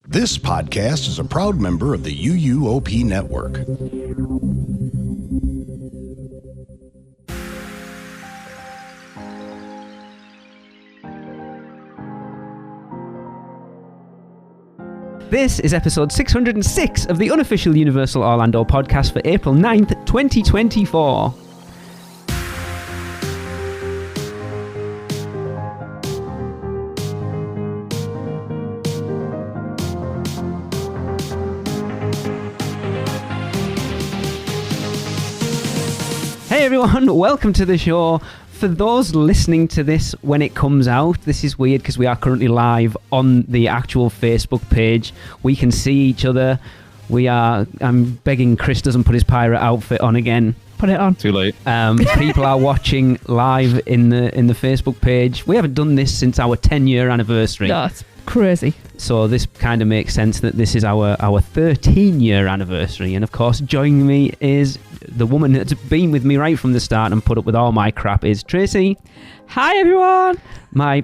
This podcast is a proud member of the UUOP network. This is episode 606 of the Unofficial Universal Orlando Podcast for April 9th, 2024. Hey everyone, welcome to the show. For those listening to this when it comes out, this is weird because we are currently live on the actual Facebook page. We can see each other. I'm begging Chris doesn't put his pirate outfit on again. Put it on. Too late. People are watching live in the Facebook page. We haven't done this since our 10-year anniversary. That's crazy. So this kind of makes sense that this is our 13-year anniversary. And of course, joining me is the woman that's been with me right from the start and put up with all my crap is Tracy. Hi, everyone. My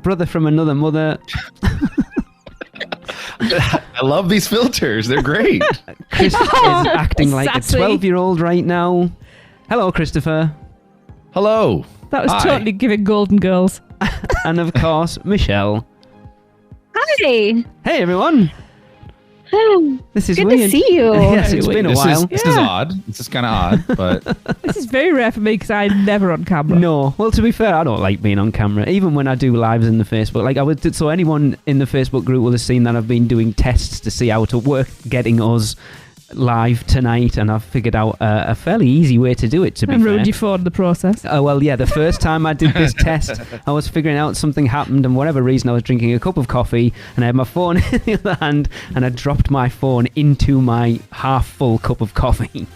brother from another mother. I love these filters. They're great. Chris is acting like sassy. a 12-year-old right now. Hello, Christopher. Hello. That was Hi. totally giving Golden Girls. And of course, Michelle. Hi. Hey, everyone. This is Good weird. to see you. Yes, it's been a while. This is odd. This is kind of odd, but This is very rare for me because I'm never on camera. No, well, to be fair, I don't like being on camera, even when I do lives in the Facebook. So anyone in the Facebook group will have seen that I've been doing tests to see how to work getting us live tonight, and I've figured out a fairly easy way to do it, to be And fair. ruined your phone in the process. Oh, well, yeah, the first time I did this test, I was figuring out something happened, and whatever reason, I was drinking a cup of coffee, and I had my phone in the other hand, and I dropped my phone into my half-full cup of coffee.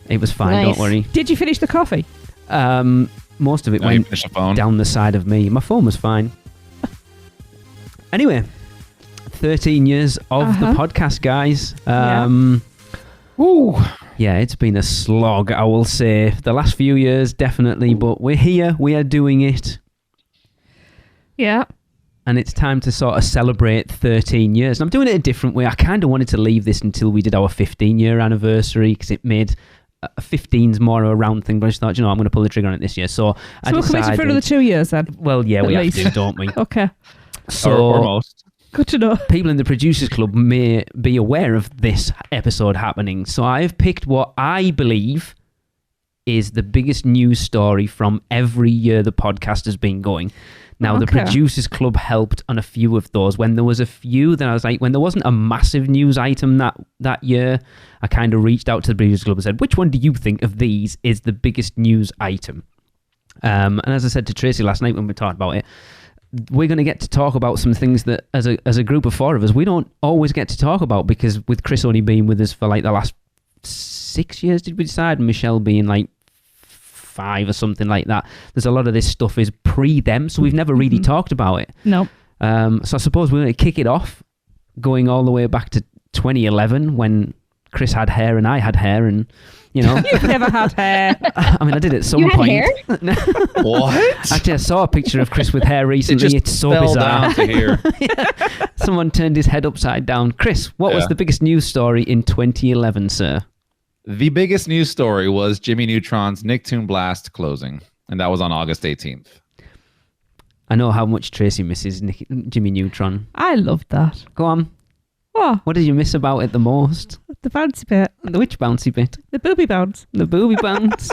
It was fine, Nice. don't worry. Did you finish the coffee? Most of it now you went finish the phone. down the side of me. My phone was fine. Anyway, 13 years of the podcast, guys. Ooh. Yeah, it's been a slog, I will say. The last few years, definitely, but we're here. We are doing it. Yeah. And it's time to sort of celebrate 13 years. And I'm doing it a different way. I kind of wanted to leave this until we did our 15-year anniversary because it made 15's more of a round thing. But I just thought, I'm going to pull the trigger on it this year. So I we're decided... committed for another 2 years then? Well, yeah, at we least. have to, don't we? Okay. So or most. Good to know. people in the Producers Club may be aware of this episode happening. So I've picked what I believe is the biggest news story from every year the podcast has been going. Now, the Okay. Producers Club helped on a few of those. When there was a few, then I was like, when there wasn't a massive news item that year, I kind of reached out to the Producers Club and said, which one do you think of these is the biggest news item? And as I said to Tracy last night when we talked about it, we're going to get to talk about some things that, as a group of four of us, we don't always get to talk about, because with Chris only being with us for like the last 6 years, did we decide, and Michelle being like 5 or something like that, there's a lot of this stuff is pre them, so we've never really talked about it. No. So I suppose we're going to kick it off, going all the way back to 2011 when Chris had hair and I had hair, and You've never had hair. I mean, I did at some You had point. hair? What? Actually, I saw a picture of Chris with hair recently. just It's so fell bizarre. down to here. Someone turned his head upside down. Chris, what was Yeah. the biggest news story in 2011, sir? The biggest news story was Jimmy Neutron's Nicktoon Blast closing, and that was on August 18th. I know how much Tracy misses Jimmy Neutron. I loved that. Go on. Oh, What did you miss about it the most? the bouncy bit. Which bouncy bit? The booby bounce. The booby bounce?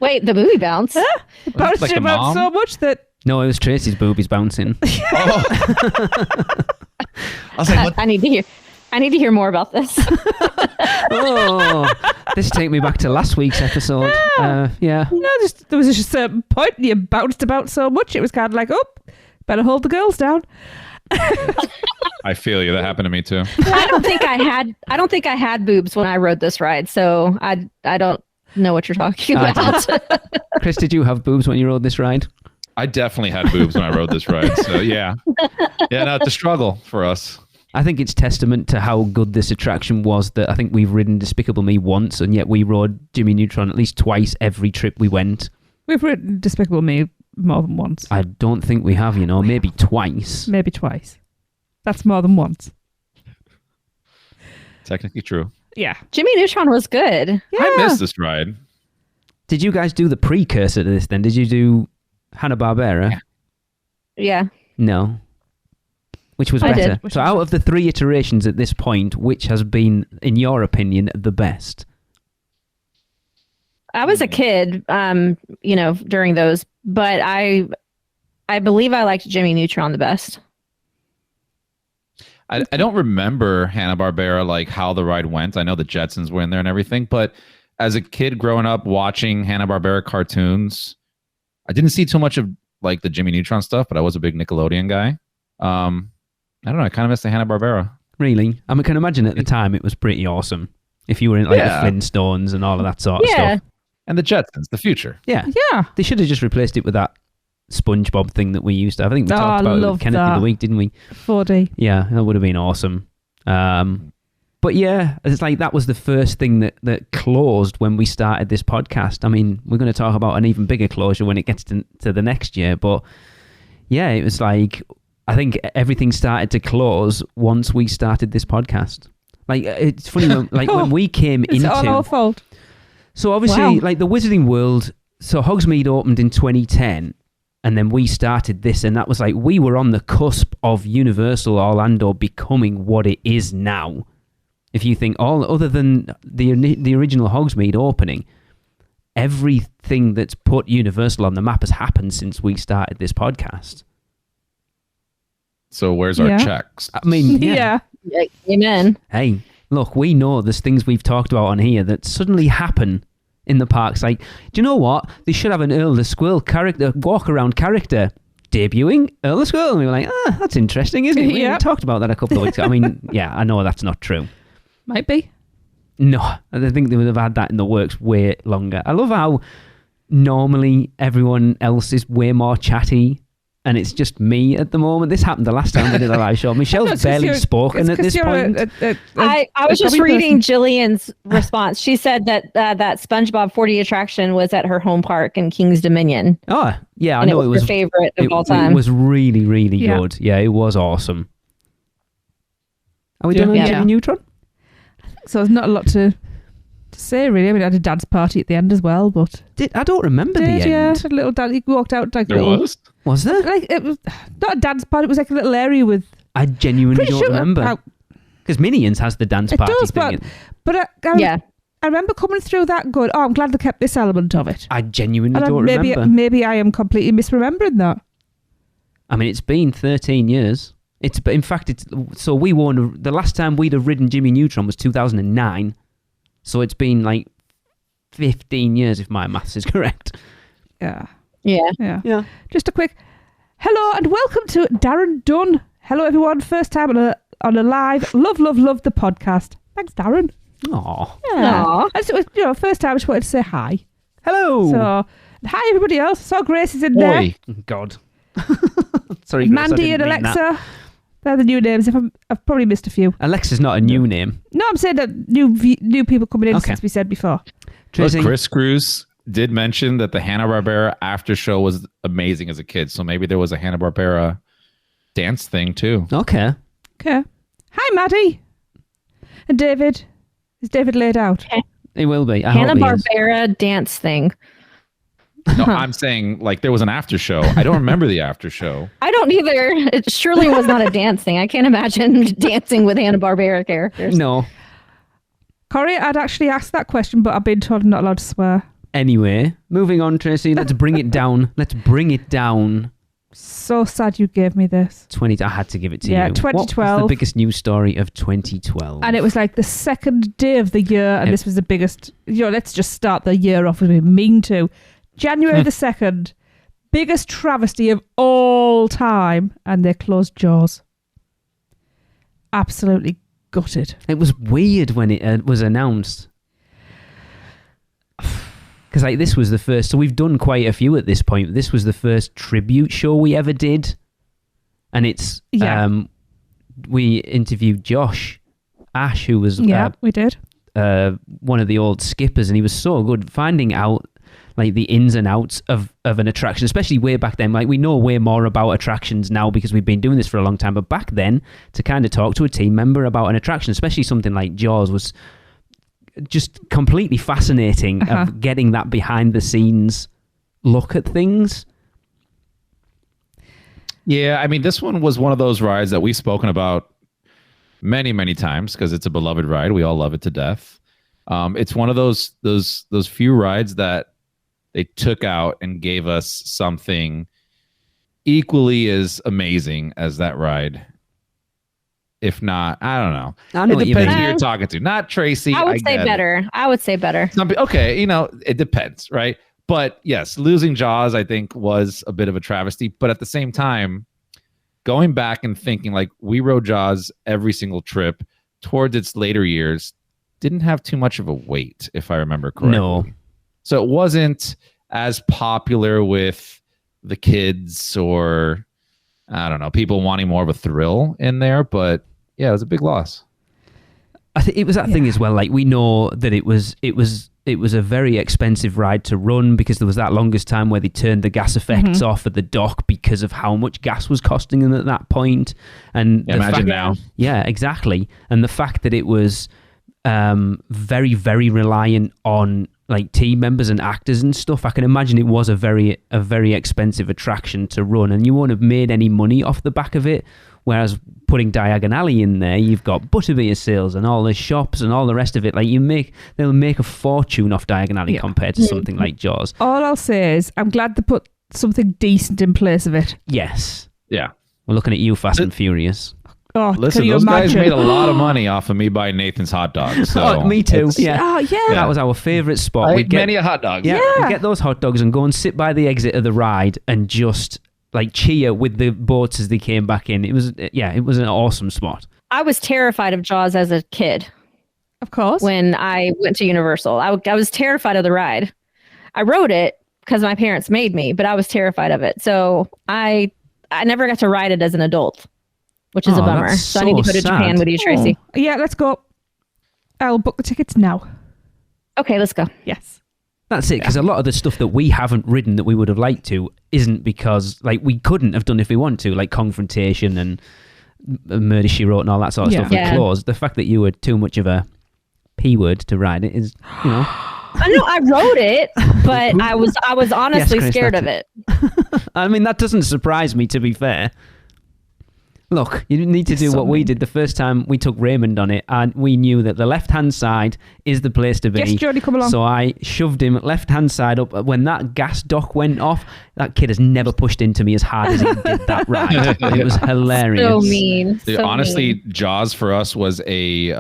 Wait, the booby bounce. It bounced like it a about mom? so much that... No, it was Tracy's boobies bouncing. Oh. I was like, what? I need to hear more about this. Oh, this take me back to last week's episode. Yeah. No, there was just a certain point and you bounced about so much, it was kind of like, oh, better hold the girls down. I feel you. That happened to me too. I don't think I had boobs when I rode this ride, so I don't know what you're talking I about. Chris, did you have boobs when you rode this ride? I definitely had boobs when I rode this ride. So yeah. Yeah, no, it's a struggle for us. I think it's testament to how good this attraction was that I think we've ridden Despicable Me once, and yet we rode Jimmy Neutron at least twice every trip we went. We've ridden Despicable Me more than once. I don't think we have, maybe twice. Maybe twice. That's more than once. Technically true. Yeah. Jimmy Neutron was good. Yeah. I missed this ride. Did you guys do the precursor to this then? Did you do Hanna-Barbera? Yeah. No. Which was I better? did. So out of the 3 iterations at this point, which has been, in your opinion, the best? I was a kid, during those, but I believe I liked Jimmy Neutron the best. I don't remember Hanna-Barbera, like how the ride went. I know the Jetsons were in there and everything, but as a kid growing up watching Hanna-Barbera cartoons, I didn't see too much of like the Jimmy Neutron stuff, but I was a big Nickelodeon guy. I don't know. I kind of missed the Hanna-Barbera. Really? I can imagine at the time it was pretty awesome. If you were in like the Flintstones and all of that sort of stuff. And the Jetsons, the future. Yeah. Yeah. They should have just replaced it with that SpongeBob thing that we used to have. I think we talked about it with Kenneth the other week, didn't we? 4D. Yeah, that would have been awesome. But yeah, it's like that was the first thing that closed when we started this podcast. I mean, we're going to talk about an even bigger closure when it gets to the next year. But yeah, it was like, I think everything started to close once we started this podcast. Like, it's funny, when we came It's all our fault. So obviously, like the Wizarding World, so Hogsmeade opened in 2010, and then we started this, and that was like, we were on the cusp of Universal Orlando becoming what it is now. If you think all other than the original Hogsmeade opening, everything that's put Universal on the map has happened since we started this podcast. So where's our checks? I mean, Yeah. Amen. Hey, look, we know there's things we've talked about on here that suddenly happen in the parks. Like, do you know what? They should have an Earl the Squirrel character, walk-around character, debuting Earl the Squirrel. And we were like, that's interesting, isn't it? We talked about that a couple of weeks ago. I mean, yeah, I know that's not true. Might be. No, I think they would have had that in the works way longer. I love how normally everyone else is way more chatty, and it's just me at the moment. This happened the last time we did a live show. Michelle's barely spoken at this point. I was just reading Jillian's response. She said that that SpongeBob 4D attraction was at her home park in King's Dominion. Oh, yeah, I and know it was her favorite of all time. It was really, really good. Yeah, it was awesome. Are we done on Jimmy Neutron? So there's not a lot to say, really. I mean, I had a dad's party at the end as well, but... I don't remember the end. Yeah, a little dad. He walked out like... There was? Was there? Like, it was not a dance party, it was like a little area with... I genuinely don't remember. Because Minions has the dance party thing. But I remember coming through that and going, I'm glad they kept this element of it. I genuinely don't remember. Maybe I am completely misremembering that. I mean, it's been 13 years. In fact, so we won. The last time we'd have ridden Jimmy Neutron was 2009. So it's been like 15 years, if my maths is correct. Yeah. Just a quick hello and welcome to Darren Dunn. Hello, everyone. First time on a live. Love the podcast. Thanks, Darren. Aww. Yeah. First time I just wanted to say hi. Hello. So, hi, everybody else. So Grace is in there. God. Sorry, Grace, Mandy and Alexa. They're the new names. I've probably missed a few. Alexa's not a new name. No, I'm saying that new people coming in since we said before. Tracy. Chris Cruz did mention that the Hanna-Barbera after show was amazing as a kid. So maybe there was a Hanna-Barbera dance thing too. Okay. Hi, Maddie. And David. Is David laid out? He will be. Hanna-Barbera dance thing. No, I'm saying like there was an after show. I don't remember the after show. I don't either. It surely was not a dance thing. I can't imagine dancing with Hanna-Barbera characters. No. Corey, I'd actually asked that question, but I've been told I'm not allowed to swear. Anyway, moving on, Tracy. Let's bring it down. So sad you gave me this. I had to give it to you. Yeah, 2012. What was the biggest news story of 2012? And it was like the second day of the year, and this was the biggest. Let's just start the year off with me. Mean to. January the 2nd, biggest travesty of all time, and they closed Jaws. Absolutely gutted. It was weird when it was announced. Because this was the first, so we've done quite a few at this point. This was the first tribute show we ever did. And it's, we interviewed Josh Ash, who was we did. One of the old skippers, and he was so good. Finding out like the ins and outs of an attraction, especially way back then. Like we know way more about attractions now because we've been doing this for a long time. But back then, to kind of talk to a team member about an attraction, especially something like Jaws, was just completely fascinating of getting that behind the scenes look at things. Yeah, I mean, this one was one of those rides that we've spoken about many, many times because it's a beloved ride. We all love it to death. It's one of those few rides that they took out and gave us something equally as amazing as that ride. If not, I don't know. I know it depends who you're talking to. Not Tracy. I would say better. I would say better. Okay, it depends, right? But yes, losing Jaws, I think, was a bit of a travesty. But at the same time, going back and thinking, like, we rode Jaws every single trip towards its later years, didn't have too much of a wait, if I remember correctly. No. So it wasn't as popular with the kids or, I don't know, people wanting more of a thrill in there. But yeah, it was a big loss. I think it was that thing as well. Like we know that it was a very expensive ride to run because there was that longest time where they turned the gas effects off at the dock because of how much gas was costing them at that point. And imagine now. Yeah, exactly. And the fact that it was very, very reliant on like team members and actors and stuff, I can imagine it was a very expensive attraction to run, and you won't have made any money off the back of it. Whereas putting Diagon Alley in there, you've got butterbeer sales and all the shops and all the rest of it. Like they'll make a fortune off Diagon Alley compared to something like Jaws. All I'll say is I'm glad they put something decent in place of it. Yes. Yeah. We're looking at you, Fast and Furious. Oh, listen, those guys made a lot of money off of me buying Nathan's hot dogs. So me too. Yeah. Oh, yeah. That was our favourite spot. I ate many hot dogs. Yeah. We'd get those hot dogs and go and sit by the exit of the ride and just like cheer with the boats as they came back in. It was an awesome spot. I was terrified of Jaws as a kid. Of course. When I went to Universal, I was terrified of the ride. I rode it because my parents made me, but I was terrified of it. So I never got to ride it as an adult, which is a bummer. So I need to go to Japan with you, Tracy. Yeah, let's go. I'll book the tickets now. Okay, let's go. Yes. That's it, because a lot of the stuff that we haven't ridden that we would have liked to isn't because, like, we couldn't have done if we wanted to, like Confrontation and Murder, She Wrote and all that sort of stuff with Claws. The fact that you were too much of a P word to ride it is, I know I rode it, but I was honestly scared of it. I mean, that doesn't surprise me, to be fair. Look, you need to do what we did the first time we took Raymond on it, and we knew that the left-hand side is the place to be. Yes, Jody, come along. So I shoved him left-hand side up. When that gas dock went off, that kid has never pushed into me as hard as he did that ride. It was hilarious. So mean. Dude, honestly, Jaws for us was it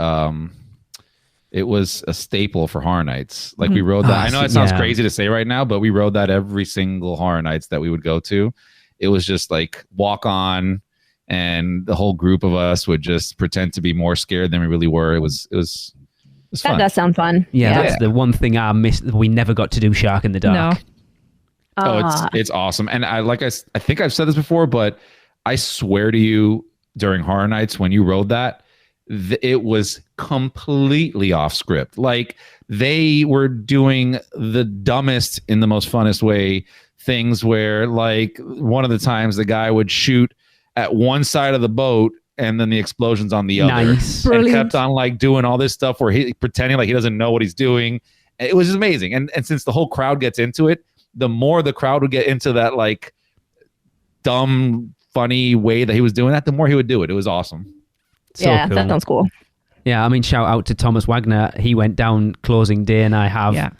was a staple for Horror Nights. Like we rode that. I know it sounds crazy to say right now, but we rode that every single Horror Nights that we would go to. It was just like walk on, and the whole group of us would just pretend to be more scared than we really were. It was fun. That does sound fun. Yeah, that's the one thing I missed. We never got to do Shark in the Dark. No. It's awesome. And I think I've said this before, but I swear to you, during Horror Nights when you rode that, it was completely off script. Like they were doing the dumbest in the most funnest way things where, like, one of the times the guy would shoot at one side of the boat and then the explosion's on the other. Nice. And kept on like doing all this stuff where he pretending like he doesn't know what he's doing. It was just amazing. And since the whole crowd gets into it, the more the crowd would get into that like dumb, funny way that he was doing that, the more he would do it. It was awesome. So yeah, cool. That sounds cool. Yeah, I mean, shout out to Thomas Wagner. He went down closing day, and I have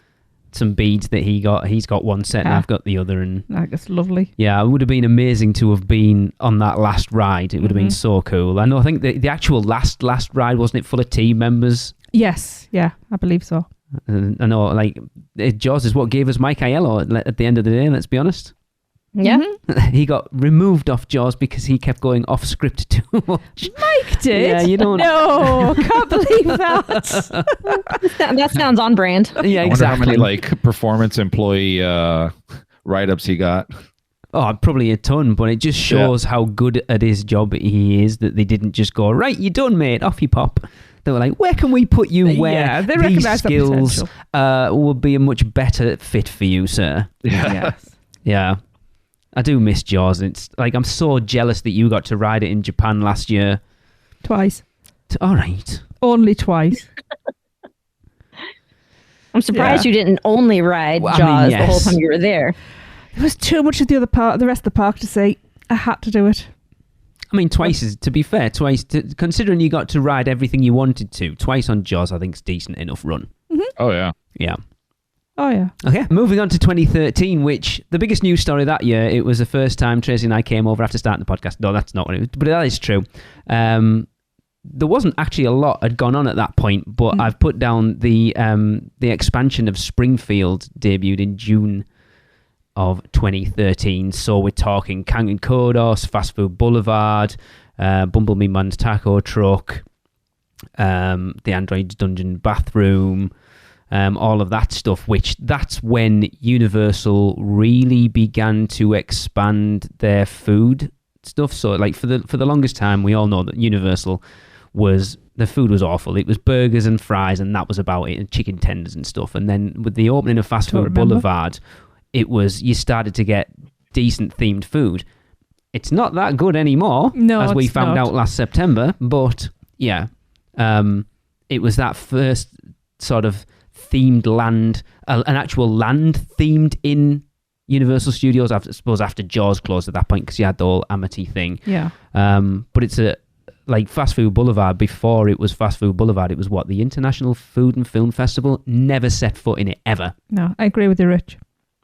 some beads that he got. He's got one set, and I've got the other. And that's lovely. Yeah, it would have been amazing to have been on that last ride. It would have been so cool. I think the actual last ride, wasn't it full of team members? Yes, yeah, I believe so. I know, like, Jaws is what gave us Mike Aiello at the end of the day, let's be honest. Yeah. He got removed off Jaws because he kept going off script too much. Mike did? Yeah, you don't... No, can't believe that. That sounds on brand. Yeah, I wonder how many like performance employee write-ups he got. Oh, probably a ton, but it just shows how good at his job he is that they didn't just go, right, you're done, mate, off you pop. They were like, where can we put you where Yeah, they these recognise the skills potential. will be a much better fit for you, sir? Yes. Yeah. I do miss Jaws. It's like, I'm so jealous that you got to ride it in Japan last year. Twice. All right. Only twice. I'm surprised you didn't only ride Well, I Jaws mean, the whole yes. time you were there. There was too much of the rest of the park to see. I had to do it. I mean, twice is, to be fair, considering you got to ride everything you wanted to, twice on Jaws, I think is decent enough run. Oh yeah. Yeah. Oh, yeah. Okay, moving on to 2013, which the biggest news story that year, it was the first time Tracy and I came over after starting the podcast. No, that's not what it was, but that is true. There wasn't actually a lot had gone on at that point, but I've put down the expansion of Springfield debuted in June of 2013. So we're talking Kangen Kodos, Fast Food Boulevard, Bumblebee Man's Taco Truck, the Android's Dungeon Bathroom, all of that stuff, which that's when Universal really began to expand their food stuff. So like for the longest time, we all know that Universal the food was awful. It was burgers and fries, and that was about it, and chicken tenders and stuff. And then with the opening of Fast Food Boulevard, it was, you started to get decent themed food. It's not that good anymore, as we found out last September. But yeah, it was that first sort of themed land, an actual land themed in Universal Studios. I suppose after Jaws closed at that point, because you had the whole Amity thing. Yeah. But it's like Fast Food Boulevard. Before it was Fast Food Boulevard, it was what, the International Food and Film Festival. Never set foot in it ever. No, I agree with you, Rich.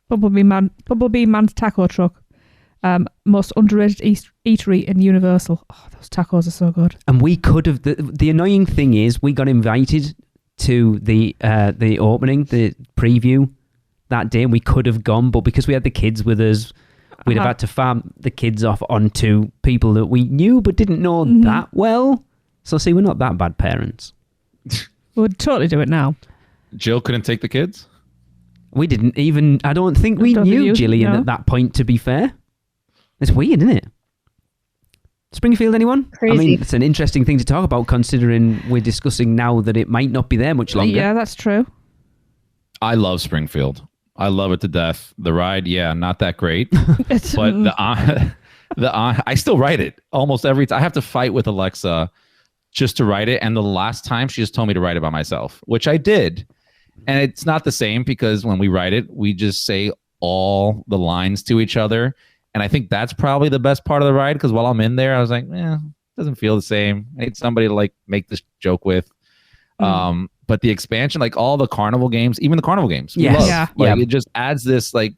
Bumblebee Man's Taco Truck. Most underrated eatery in Universal. Oh, those tacos are so good. And we could have. The annoying thing is, we got invited to the opening, the preview that day, and we could have gone, but because we had the kids with us, we'd have had to farm the kids off onto people that we knew but didn't know that well. So see, we're not that bad parents. We'd totally do it now. Jill couldn't take the kids? We didn't even, I don't think we knew Gillian at that point, to be fair. It's weird, isn't it? Springfield, anyone? Crazy. I mean, it's an interesting thing to talk about, considering we're discussing now that it might not be there much longer. Yeah, that's true. I love Springfield. I love it to death. The ride, yeah, not that great. But I still ride it almost every time. I have to fight with Alexa just to ride it. And the last time she just told me to ride it by myself, which I did. And it's not the same, because when we ride it, we just say all the lines to each other. And I think that's probably the best part of the ride, because while I'm in there, I was like, it doesn't feel the same. I need somebody to like make this joke with. But the expansion, like all the carnival games, even the carnival games, we love. Yeah. Like it just adds this like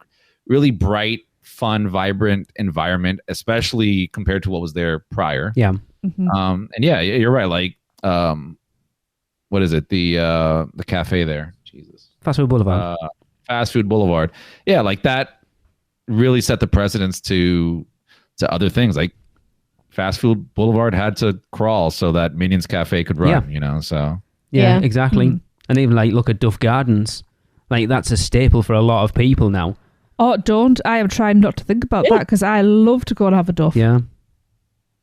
really bright, fun, vibrant environment, especially compared to what was there prior. Yeah. Mm-hmm. And yeah, you're right. Like, what is it? The cafe there. Jesus. Fast Food Boulevard. Fast Food Boulevard. Yeah, like that really set the precedence to other things. Like Fast Food Boulevard had to crawl so that Minions Cafe could run, so. Yeah, Yeah. exactly. And even like look at Duff Gardens. Like that's a staple for a lot of people now. Oh, don't. I am trying not to think about that, because I love to go and have a Duff. Yeah.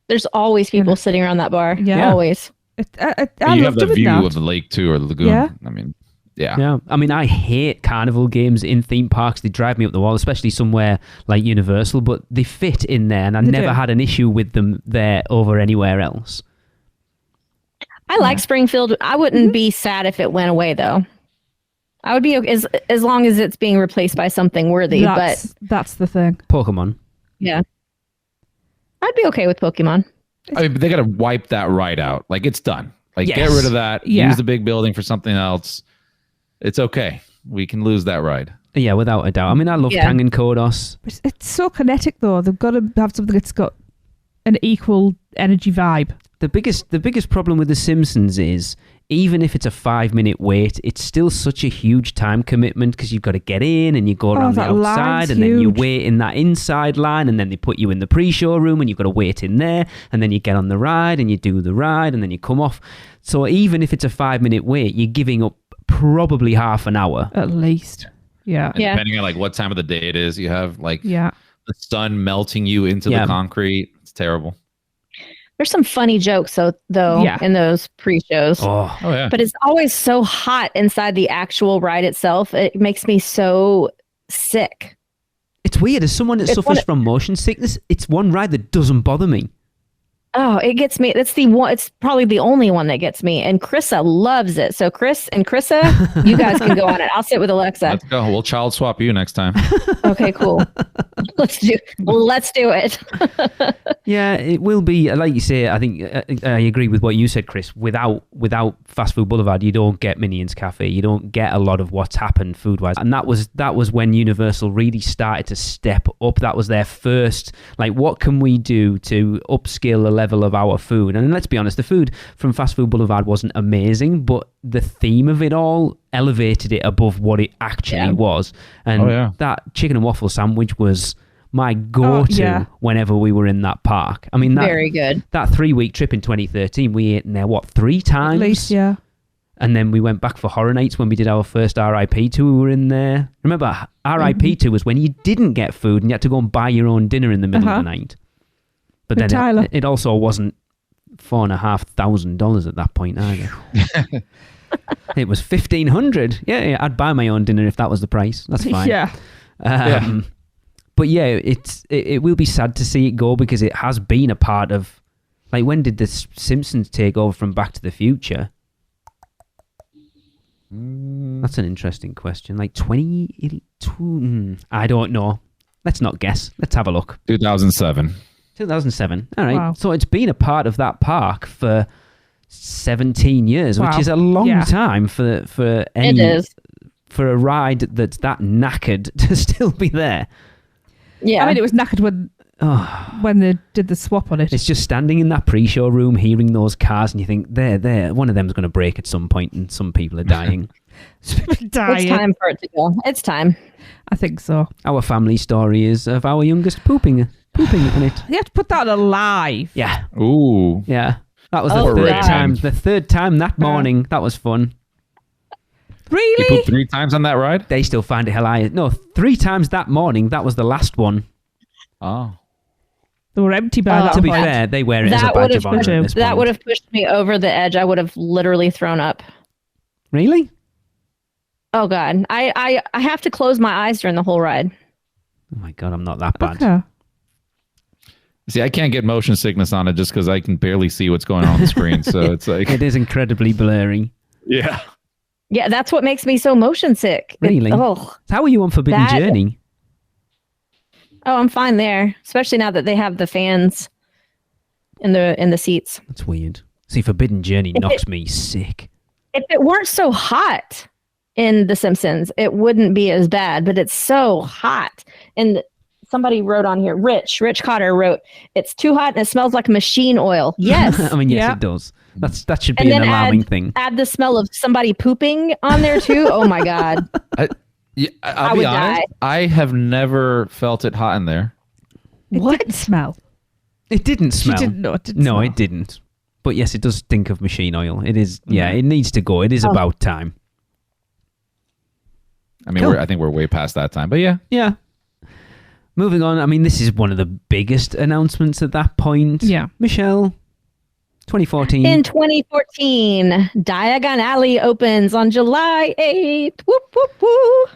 There's always people sitting around that bar. Yeah. Always. I You love have the doing view that. of the lake too, or the lagoon. Yeah. I mean, yeah. Yeah. I mean, I hate carnival games in theme parks. They drive me up the wall, especially somewhere like Universal, but they fit in there, and I They never do. had an issue with them there over anywhere else. I like Springfield. I wouldn't be sad if it went away, though. I would be okay, as long as it's being replaced by something worthy. That's the thing. Pokemon. Yeah, I'd be okay with Pokemon. I mean, but they got to wipe that ride out. Like it's done. Like Yes. get rid of that. Yeah. Use the big building for something else. It's okay. We can lose that ride. Yeah, without a doubt. I mean, I love Kangen Kodos. It's so kinetic, though. They've got to have something that's got an equal energy vibe. The biggest problem with The Simpsons is, even if it's a 5-minute wait, it's still such a huge time commitment, because you've got to get in and you go around the that line's outside and then you huge. wait in that inside line, and then they put you in the pre-show room and you've got to wait in there, and then you get on the ride and you do the ride and then you come off. So even if it's a 5-minute wait, you're giving up probably half an hour. At least. Yeah. And Yeah. depending on like what time of the day it is, you have like Yeah. the sun melting you into the concrete. It's terrible. There's some funny jokes though Yeah. in those pre-shows. Oh, Oh yeah. But it's always so hot inside the actual ride itself. It makes me so sick. it's weird. As someone that It's suffers one- from motion sickness, it's one ride that doesn't bother me. Oh, it gets me. That's the one. It's probably the only one that gets me. And Krissa loves it. So Chris and Krissa, you guys can go on it. I'll sit with Alexa. Let's go. We'll child swap you next time. Okay, cool. Let's do it. Yeah, it will be like you say. I think I agree with what you said, Chris. Without Fast Food Boulevard, you don't get Minions Cafe. You don't get a lot of what's happened food wise, and that was when Universal really started to step up. That was their first, like, what can we do to upscale the level of our food? And let's be honest, the food from Fast Food Boulevard wasn't amazing, but the theme of it all elevated it above what it actually was. And that chicken and waffle sandwich was my go-to whenever we were in that park. I mean, Very good. That 3-week trip in 2013, we ate in there, 3 times? At least, yeah. And then we went back for Horror Nights when we did our first RIP tour. We were in there. Remember, RIP tour was when you didn't get food and you had to go and buy your own dinner in the middle of the night. But With then Tyler. it also wasn't $4,500 at that point either. It was $1,500. Yeah, I'd buy my own dinner if that was the price. That's fine. Yeah. But yeah, it will be sad to see it go because it has been a part of, like, when did the Simpsons take over from Back to the Future? That's an interesting question. Like 2022? I don't know. Let's not guess. Let's have a look. 2007. 2007. All right. Wow. So it's been a part of that park for 17 years, which Wow. is a long Yeah. time for It any is. for a ride that's that knackered to still be there. Yeah. I mean, it was knackered when they did the swap on it. It's just standing in that pre-show room, hearing those cars, and you think, there, one of them's going to break at some point, and some people are dying. Dying. It's time for it to go. It's time. I think so. Our family story is of our youngest pooping in it. You have to put that on live. Yeah, Ooh. yeah. That was Oh, the third God. time. The third time that morning. That was fun. You Really? pooped 3 times on that ride? They still find it hilarious. No, 3 times that morning. That was the last one. Oh. They were empty by that To be point. fair, they wear it as a That badge would of have honor at this that point. would have pushed me over the edge. I would have literally thrown up. Really? Oh God. I have to close my eyes during the whole ride. Oh my god, I'm not that bad. Okay. See, I can't get motion sickness on it just because I can barely see what's going on the screen. So it's like, It is incredibly blurry. yeah. Yeah, that's what makes me so motion sick. Really? Oh, How are you on Forbidden That- Journey? I'm fine there. Especially now that they have the fans in the seats. That's weird. See, Forbidden Journey If knocks me sick. If it weren't so hot in The Simpsons, it wouldn't be as bad. But it's so hot. And somebody wrote on here, Rich Cotter wrote, "It's too hot and it smells like machine oil." Yes. I mean, yes, Yeah. it does. That should And be an then alarming thing. Add the smell of somebody pooping on there too. Oh my God. I'll be would honest. die. I have never felt it hot in there. It What? didn't smell. It didn't She smell. didn't know. It didn't No, smell. it didn't. But yes, it does stink of machine oil. It is. Yeah, it needs to go. It is Oh. about time. I mean, Cool. I think we're way past that time. But yeah. Yeah. Moving on. I mean, this is one of the biggest announcements at that point. Yeah. Michelle, 2014. In 2014, Diagon Alley opens on July 8th. Whoop, whoop, whoop.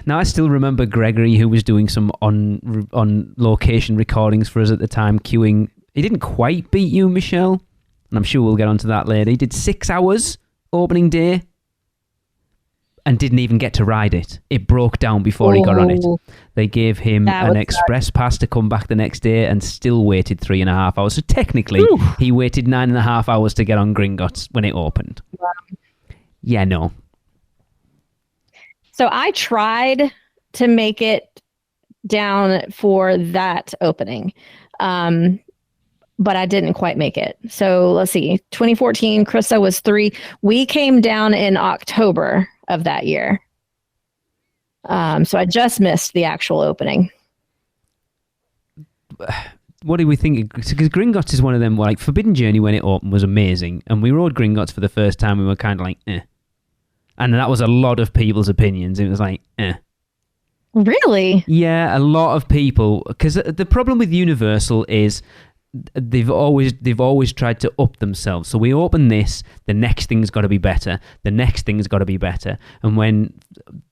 Now I still remember Gregory, who was doing some on location recordings for us at the time, queuing. He didn't quite beat you, Michelle, and I'm sure we'll get onto that later. He did 6 hours opening day and didn't even get to ride it. It broke down before he got on it. Oh, They gave him That an would express pass to come back the next day and still waited 3.5 hours. So technically, Ooh. he waited 9.5 hours to get on Gringotts when it opened. Yeah, no. So I tried to make it down for that opening, but I didn't quite make it. So let's see. 2014, Krista was 3. We came down in October of that year. So I just missed the actual opening. What do we think? Because Gringotts is one of them, like, Forbidden Journey when it opened was amazing. And we rode Gringotts for the first time. We were kind of like, eh. And that was a lot of people's opinions. It was like, eh. Really? Yeah, a lot of people. Because the problem with Universal is they've always tried to up themselves. So we open this, the next thing's got to be better. The next thing's got to be better. And when,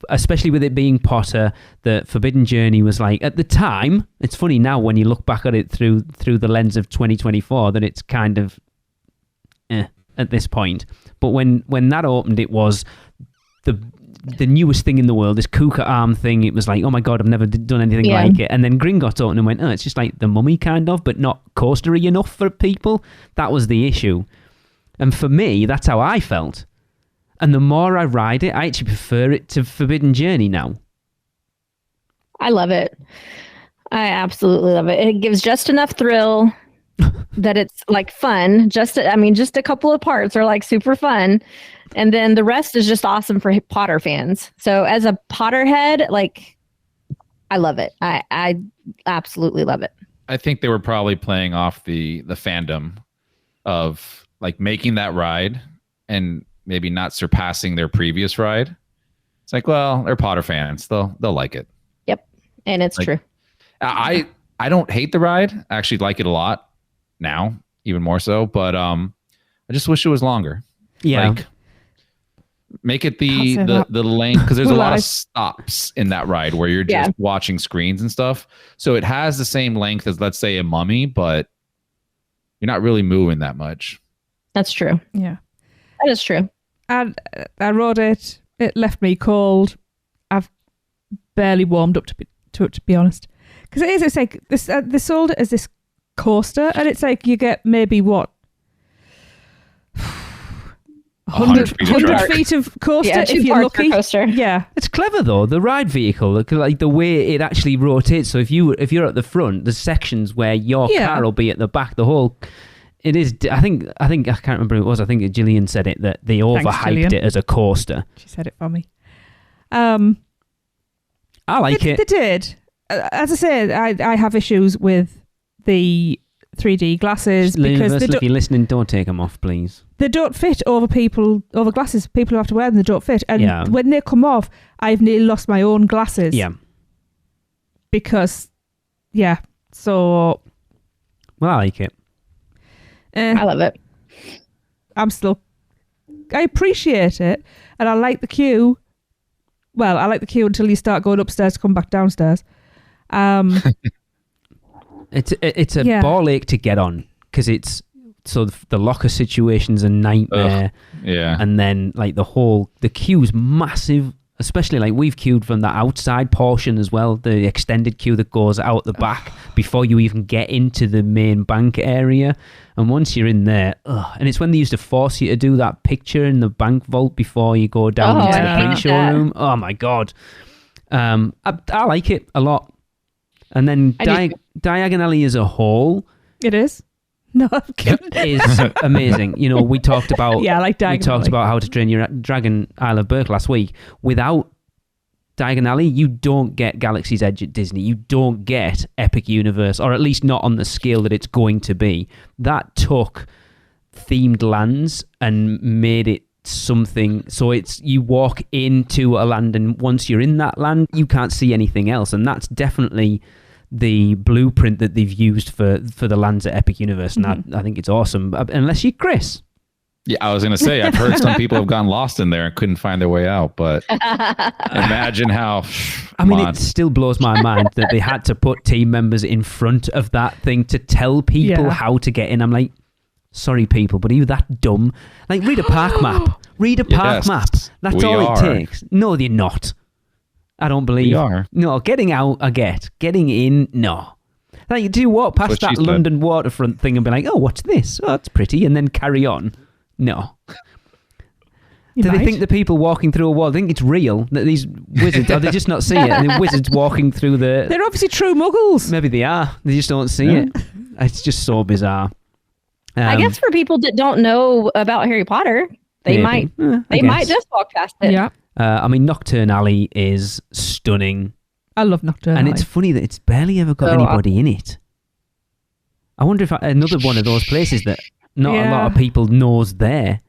especially with it being Potter, the Forbidden Journey was like, at the time, it's funny now when you look back at it through the lens of 2024 that it's kind of at this point. But when that opened, it was the newest thing in the world, this Kuka arm thing. It was like, oh my God, I've never done anything like it. And then Gringotts opened and went, oh, it's just like the Mummy kind of, but not coastery enough for people. That was the issue. And for me, that's how I felt. And the more I ride it, I actually prefer it to Forbidden Journey now. I love it. I absolutely love it. It gives just enough thrill that it's like fun. Just a couple of parts are like super fun. And then the rest is just awesome for Potter fans. So as a Potterhead, like, I love it. I absolutely love it. I think they were probably playing off the fandom of like making that ride and maybe not surpassing their previous ride. It's like, well, they're Potter fans. They'll like it. Yep. And it's like, true. I don't hate the ride. I actually like it a lot now, even more so. But I just wish it was longer. Yeah. Like, make it the length, because there's a lot of stops in that ride where you're just watching screens and stuff. So it has the same length as, let's say, a Mummy, but you're not really moving that much. That's true. Yeah. That is true. And I rode it. It left me cold. I've barely warmed up to it, to be honest. Because it's like, they sold it as this coaster, and it's like you get maybe what? 100 feet of coaster if you're lucky. Coaster. Yeah, it's clever though. The ride vehicle, like the way it actually rotates. So if you're at the front, there's sections where your car will be at the back. The whole, it is. I think I can't remember who it was. I think Gillian said it that they overhyped it as a coaster. She said it for me. I like it. They did. As I said, I have issues with the 3D glasses because if you're listening, don't take them off, please. They don't fit over glasses. People who have to wear them, they don't fit. And when they come off, I've nearly lost my own glasses. Yeah. Because, so. Well, I like it. I love it. I appreciate it, and I like the queue. Well, I like the queue until you start going upstairs to come back downstairs. It's a ball ache to get on because it's so the locker situation's a nightmare. Yeah, and then like the queue's massive, especially like we've queued from the outside portion as well, the extended queue that goes out the back before you even get into the main bank area. And once you're in there, and it's when they used to force you to do that picture in the bank vault before you go down into the pre-show room. Oh my God. I like it a lot. And then Diagon Alley as a whole, it is. No, I'm kidding. Is amazing. You know, we talked about I like Diagon Alley. We talked about How to Train Your Dragon Isle of Berk last week. Without Diagon Alley, you don't get Galaxy's Edge at Disney. You don't get Epic Universe, or at least not on the scale that it's going to be. That took themed lands and made it something. So you walk into a land, and once you're in that land, you can't see anything else. And that's definitely the blueprint that they've used for the lands at Epic Universe. And I think it's awesome. Unless you're Chris. Yeah, I was going to say, I've heard some people have gotten lost in there and couldn't find their way out, but imagine how... it still blows my mind that they had to put team members in front of that thing to tell people how to get in. I'm like, sorry people, but are you that dumb? Like, read a park map. Read a park map. That's all it takes. No, you're not. I don't believe. We are. No, getting out, I get. Getting in, no. Like, do you walk past that London waterfront thing and be like, oh, what's this? Oh, that's pretty, and then carry on? No. Do they think the people walking through a wall think it's real? That these wizards, or they just not see it? And the wizards walking through the... They're obviously true muggles. Maybe they are. They just don't see it. It's just so bizarre. I guess for people that don't know about Harry Potter, they might just walk past it. Yeah. Nocturne Alley is stunning. I love Nocturne And Alley. It's funny that it's barely ever got anybody in it. I wonder if another one of those places that not a lot of people knows there.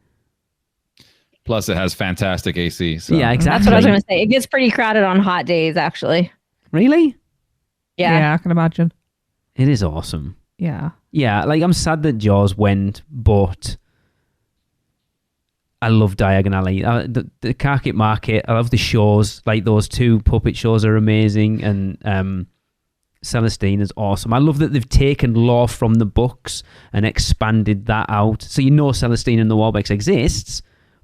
Plus, it has fantastic AC. So. Yeah, exactly. That's what I was going to say. It gets pretty crowded on hot days, actually. Really? Yeah. Yeah, I can imagine. It is awesome. Yeah, like I'm sad that Jaws went, but I love Diagon Alley. The Carket Market, I love the shows. Like those two puppet shows are amazing, and Celestine is awesome. I love that they've taken lore from the books and expanded that out. So Celestine and the Warbecks exists,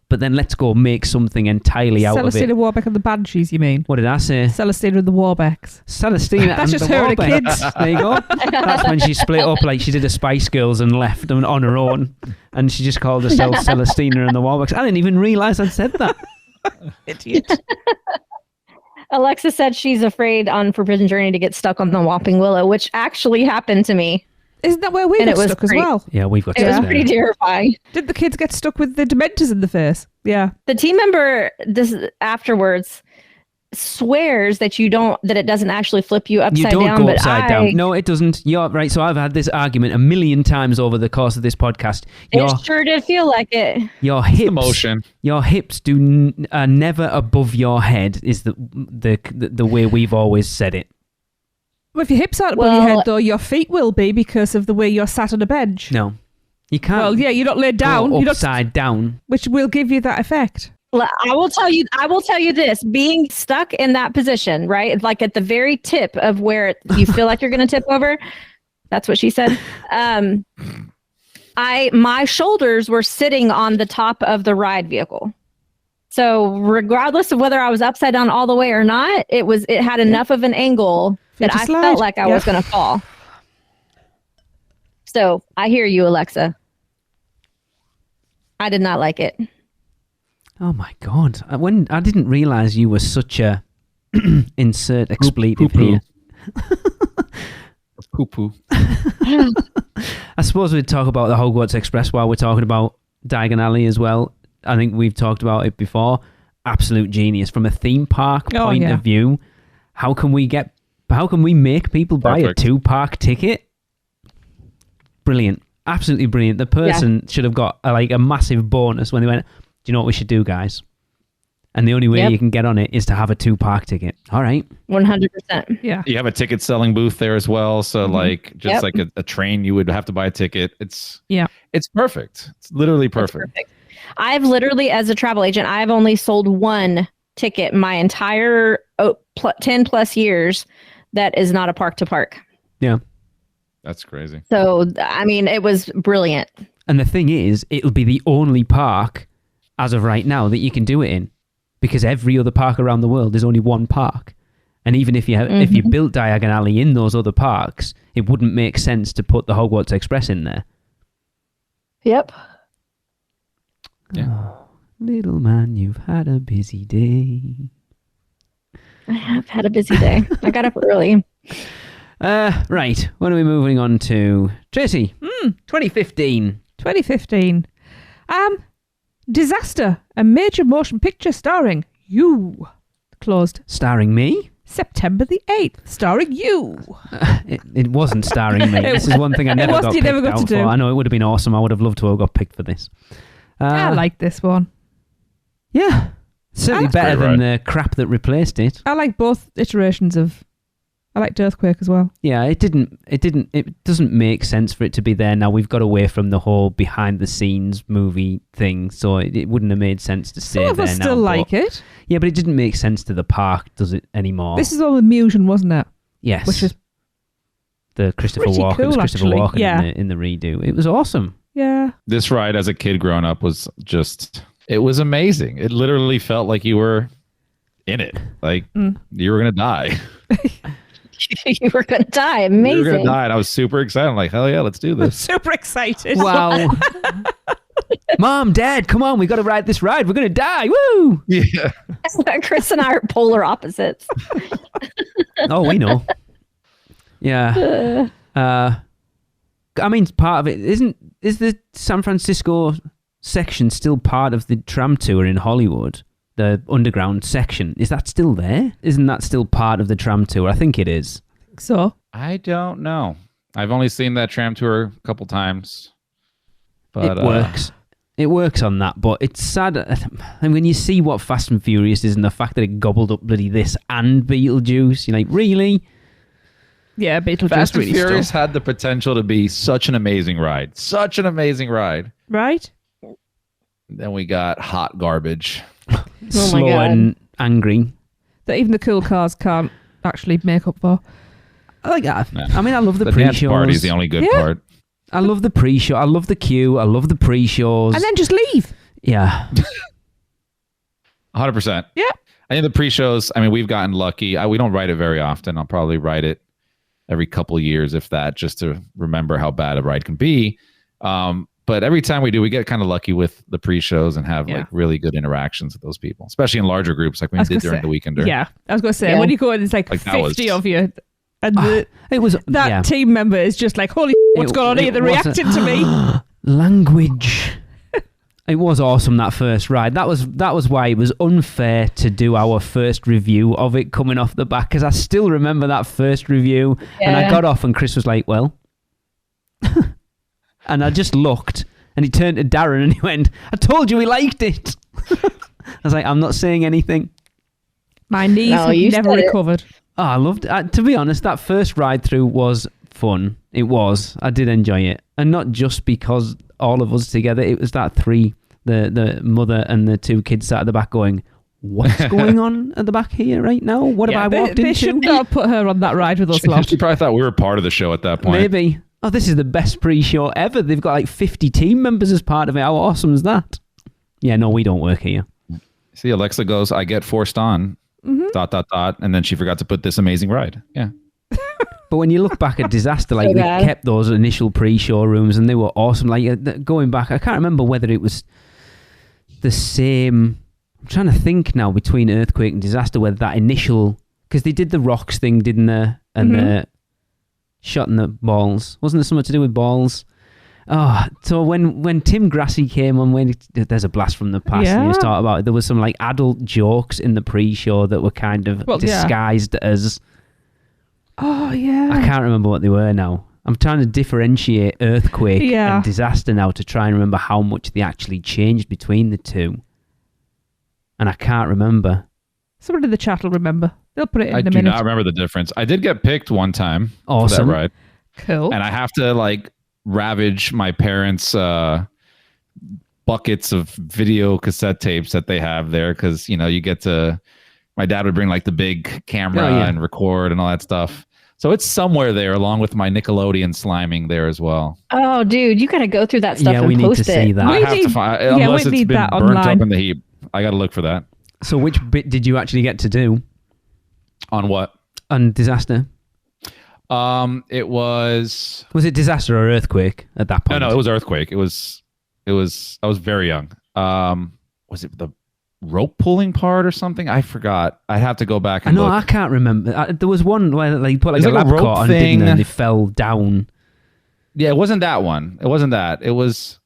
but then let's go make something entirely out of it. Celestine and Warbeck and the Banshees, you mean? What did I say? Celestine and the Warbecks. Celestine That's and just the her and the Warbecks. kids. There you go. That's when she split up, like she did the Spice Girls and left on her own, and she just called herself Celestina and the Warbecks. I didn't even realise I'd said that. Idiot. Alexa said she's afraid on Forbidden Journey to get stuck on the Whopping Willow, which actually happened to me. Isn't that where we got stuck as well? Yeah, we've got It was stuck pretty there. terrifying. Did the kids get stuck with the Dementors in the face? Yeah. The team member afterwards swears that it doesn't actually flip you upside You don't down. go But upside down. No, it doesn't. You're right. So I've had this argument a million times over the course of this podcast. It sure did feel like it. Your hips, Emotion. Your hips are never above your head. Is the way we've always said it. Well, if your hips aren't above your head, though, your feet will be because of the way you're sat on a bench. No, you can't. Well, yeah, you're not laid down. Go You're upside down. which will give you that effect. Well, I will tell you this, being stuck in that position, right? Like at the very tip of where you feel like you're going to tip over. That's what she said. My shoulders were sitting on the top of the ride vehicle. So regardless of whether I was upside down all the way or not, it had enough of an angle that I felt like I was going to fall. So I hear you, Alexa. I did not like it. Oh my god! I didn't realize you were such a insert expletive here. Poo poo. I suppose we'd talk about the Hogwarts Express while we're talking about Diagon Alley as well. I think we've talked about it before. Absolute genius from a theme park point of view. How can we make people buy a 2-park ticket? Brilliant. Absolutely brilliant. The person should have got a massive bonus when they went, do you know what we should do, guys? And the only way you can get on it is to have a 2-park ticket. All right. 100%. Yeah. You have a ticket selling booth there as well. So like a train, you would have to buy a ticket. It's perfect. It's literally perfect. I've literally, as a travel agent, I've only sold one ticket my entire 10 plus years that is not a park to park. Yeah. That's crazy. So, I mean, it was brilliant. And the thing is, it'll be the only park as of right now that you can do it in, because every other park around the world is only one park. And even if you built Diagon Alley in those other parks, it wouldn't make sense to put the Hogwarts Express in there. Yep. Yeah. Oh, little man, you've had a busy day. I have had a busy day. I got up early. Right. What are we moving on to? Tracy, 2015. 2015. Disaster, a major motion picture starring you. Closed. Starring me? September the 8th, starring you. It wasn't starring me. This is one thing I never got picked out for. I know it would have been awesome. I would have loved to have got picked for this. I like this one. Yeah. Certainly better than the crap that replaced it. I like both iterations of... I liked Earthquake as well. Yeah, it doesn't make sense for it to be there now. We've got away from the whole behind the scenes movie thing, so it wouldn't have made sense to stay there now. Some of us still like it. Yeah, but it didn't make sense to the park, does it, anymore? This is all the Musion, wasn't it? Yes. Which is the Christopher Walken. Cool, Christopher Walken yeah. in the redo. It was awesome. Yeah. This ride as a kid growing up was just, it was amazing. It literally felt like you were in it. Like you were going to die. You were going to die. Amazing. You were going to die. And I was super excited. I'm like, hell yeah, let's do this. Super excited. Wow. Mom, Dad, come on. We got to ride this ride. We're going to die. Woo. Yeah. Chris and I are polar opposites. Oh, we know. Yeah. I mean, part of it is the San Francisco section still part of the tram tour in Hollywood? The underground section, is that still there? Isn't that still part of the tram tour? I think it is. So? I don't know. I've only seen that tram tour a couple times. But it works. It works on that, but it's sad. And when you see what Fast and Furious is and the fact that it gobbled up bloody this and Beetlejuice, you're like, really? Yeah, Beetlejuice Fast and really Furious stuck. had the potential to be such an amazing ride. Such an amazing ride. Right? Then we got hot garbage. Slow God. and angry. That even the cool cars can't actually make up for. I like that. Yeah. I mean, I love the The dance pre-shows. party is the only good Yeah. part. I love the pre-show. I love the queue. I love the pre-shows. And then just leave. Yeah. 100%. Yeah. I think the pre-shows, I mean, we've gotten lucky. We don't write it very often. I'll probably write it every couple of years, if that, just to remember how bad a ride can be. But every time we do, we get kind of lucky with the pre-shows and have like really good interactions with those people, especially in larger groups like we did during the Weekender. Yeah, I was going to say, Yeah. when you go in, it's like Like, that 50 was- of you. And It was that team member is just like, holy what's going on here? They're reacting to me. Language. It was awesome, that first ride. That was why it was unfair to do our first review of it coming off the back, because I still remember that first review. And I Yeah. got off and Chris was like, well. And I just looked and he turned to Darren and he went, I told you he liked it. I was like, I'm not saying anything. My knees No, have you never said it. recovered. Oh, I loved it. To be honest, that first ride through was fun. It was. I did enjoy it. And not just because all of us together. It was that three, the mother and the two kids sat at the back going, what's going on at the back here right now? What have I walked they into? should not have put her on that ride with us lot. She probably thought we were part of the show at that point. Maybe. Oh, this is the best pre-show ever. They've got like 50 team members as part of it. How awesome is that? Yeah, no, we don't work here. See, Alexa goes, I get forced on, ... And then she forgot to put this amazing ride. Yeah. But when you look back at Disaster, like So we bad. kept those initial pre-show rooms and they were awesome. Like going back, I can't remember whether it was the same. I'm trying to think now between Earthquake and Disaster, whether that initial, because they did the rocks thing, didn't they? And the shot in the balls. Wasn't there something to do with balls? Oh, so when Tim Grassi came on, there's a blast from the past, and he was talking about it, there was some like adult jokes in the pre-show that were kind of disguised as. Oh, yeah. I can't remember what they were now. I'm trying to differentiate Earthquake and Disaster now to try and remember how much they actually changed between the two. And I can't remember. Someone in the chat will remember. They'll put it in I a do minute. not remember the difference. I did get picked one time for Awesome. that ride. Cool. And I have to like ravage my parents' buckets of video cassette tapes that they have there, because, you know, you get to... My dad would bring like the big camera and record and all that stuff. So it's somewhere there, along with my Nickelodeon sliming there as well. Oh, dude, you got to go through that stuff Yeah, and we need post to it. see that. I We have to need- find, yeah, we unless it's need been that burnt online. up in the heap. I got to look for that. So which bit did you actually get to do On what? on Disaster? It was Was it Disaster or Earthquake at that point? no, it was Earthquake. It was. I was very young. Was it the rope pulling part or something? I forgot. I'd have to go back I and know, look. I can't remember. There was one where they put like It a was like a lab rope coat on, didn't thing. they? And they fell down. Yeah, it wasn't that one. It wasn't that. It was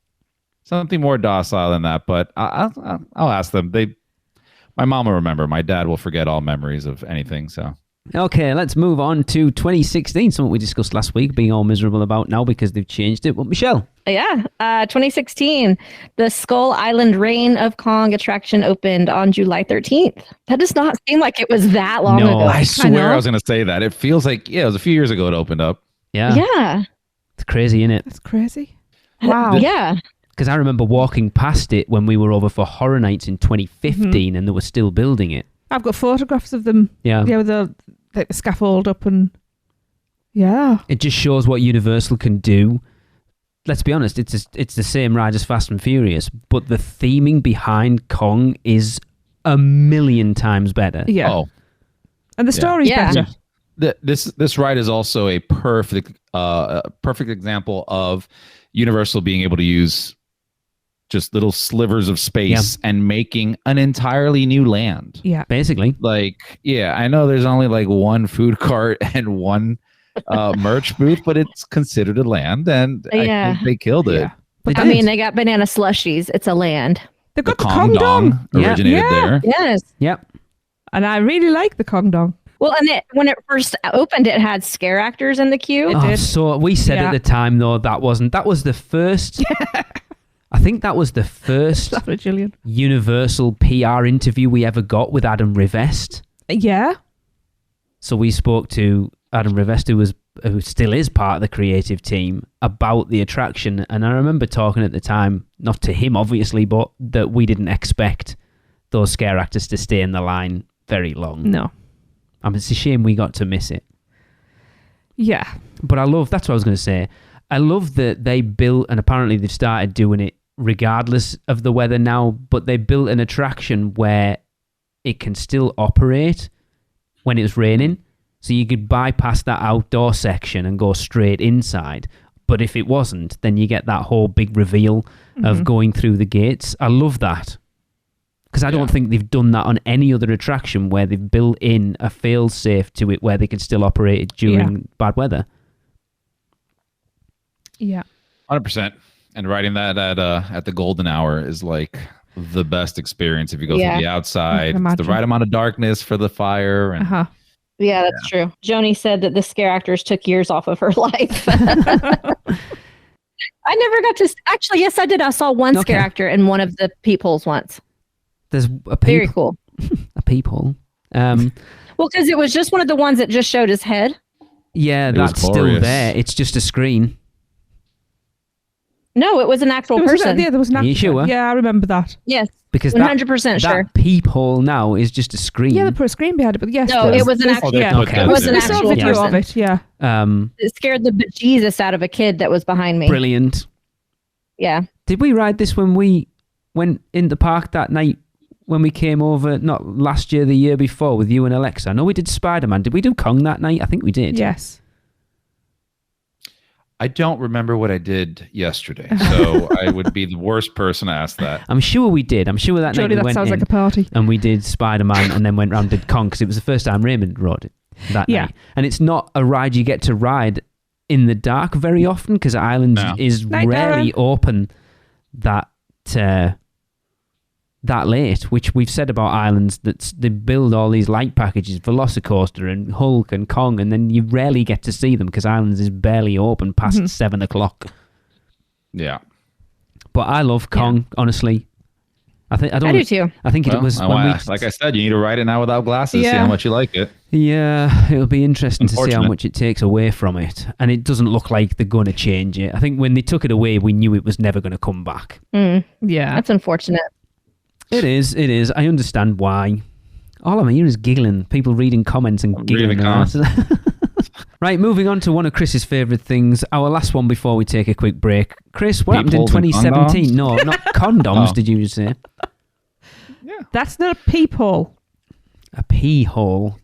something more docile than that. But I'll ask them. My mom will remember. My dad will forget all memories of anything. So Okay, let's move on to 2016, something we discussed last week, being all miserable about now because they've changed it. But Michelle. Yeah, 2016, the Skull Island Reign of Kong attraction opened on July 13th. That does not seem like it was that long No. ago. I swear know. I was going to say that. It feels like it was a few years ago it opened up. Yeah. Yeah. It's crazy, isn't it? That's crazy. Wow. Yeah. Because I remember walking past it when we were over for Horror Nights in 2015 and they were still building it. I've got photographs of them. Yeah. Yeah, with the scaffold up and... Yeah. It just shows what Universal can do. Let's be honest, it's the same ride as Fast and Furious, but the theming behind Kong is a million times better. Yeah. Oh, And the story's Yeah. better. this ride is also a perfect example of Universal being able to use just little slivers of space and making an entirely new land. Yeah. Basically. Like, yeah, I know there's only like one food cart and one merch booth, but it's considered a land, and I Yeah. think they killed it. Yeah. They I did. mean, they got banana slushies. It's a land. They've The got the Kong Kong Dong. Dong Yeah. originated Yeah. there. Yes. Yep. And I really like the Kong Dong. Well, and when it first opened, it had scare actors in the queue. Oh, did. so we said Yeah. at the time though that was the first. I think that was the first Lovely, Gillian. Universal PR interview we ever got with Adam Rivest. Yeah. So we spoke to Adam Rivest, who was who still is part of the creative team, about the attraction. And I remember talking at the time, not to him obviously, but that we didn't expect those scare actors to stay in the line very long. No. It's a shame we got to miss it. Yeah. But that's what I was going to say. I love that they built, and apparently they've started doing it regardless of the weather now, but they built an attraction where it can still operate when it's raining. So you could bypass that outdoor section and go straight inside. But if it wasn't, then you get that whole big reveal of going through the gates. I love that. Because I don't think they've done that on any other attraction where they've built in a fail-safe to it where they can still operate it during bad weather. Yeah. 100%. And riding that at the golden hour is like the best experience if you go through the outside. It's the right amount of darkness for the fire. And, Yeah, that's true. Joni said that the scare actors took years off of her life. I never got to... Actually, yes, I did. I saw one scare actor in one of the peepholes once. There's a very cool. A peephole. Well, because it was just one of the ones that just showed his head. Yeah, that's still there. It's just a screen. No, it was an actual person. There was an actor. Are you sure? Yeah, I remember that. Yes. Because 100% sure. That peephole now is just a screen. Yeah, they put a screen behind it, but yes. No, it was an actual. It was an actual video person. of it. Yeah. It scared the bejesus out of a kid that was behind me. Brilliant. Yeah. Did we ride this when we went in the park that night when we came over? Not last year, the year before, with you and Alexa. I know we did Spider-Man. Did we do Kong that night? I think we did. Yes. I don't remember what I did yesterday, so I would be the worst person to ask that. I'm sure we did. I'm sure that night we that went sounds in like a party. and we did Spider-Man and then went round and did Kong because it was the first time Raymond rode it that night. And it's not a ride you get to ride in the dark very often because Islands is rarely open that late, which we've said about Islands, that they build all these light packages, Velocicoaster and Hulk and Kong, and then you rarely get to see them because Islands is barely open past 7 o'clock. Yeah. But I love Kong, honestly. I do too. I think it was like I said, you need to ride it now without glasses, see how much you like it. Yeah, it'll be interesting to see how much it takes away from it. And it doesn't look like they're going to change it. I think when they took it away, we knew it was never going to come back. Yeah. That's unfortunate. It is. I understand why. All I'm hearing is giggling. People reading comments and giggling. Right, moving on to one of Chris's favourite things. Our last one before we take a quick break. Chris, what happened in 2017? No, not condoms, did you say? Yeah. That's not a peephole. A pee hole.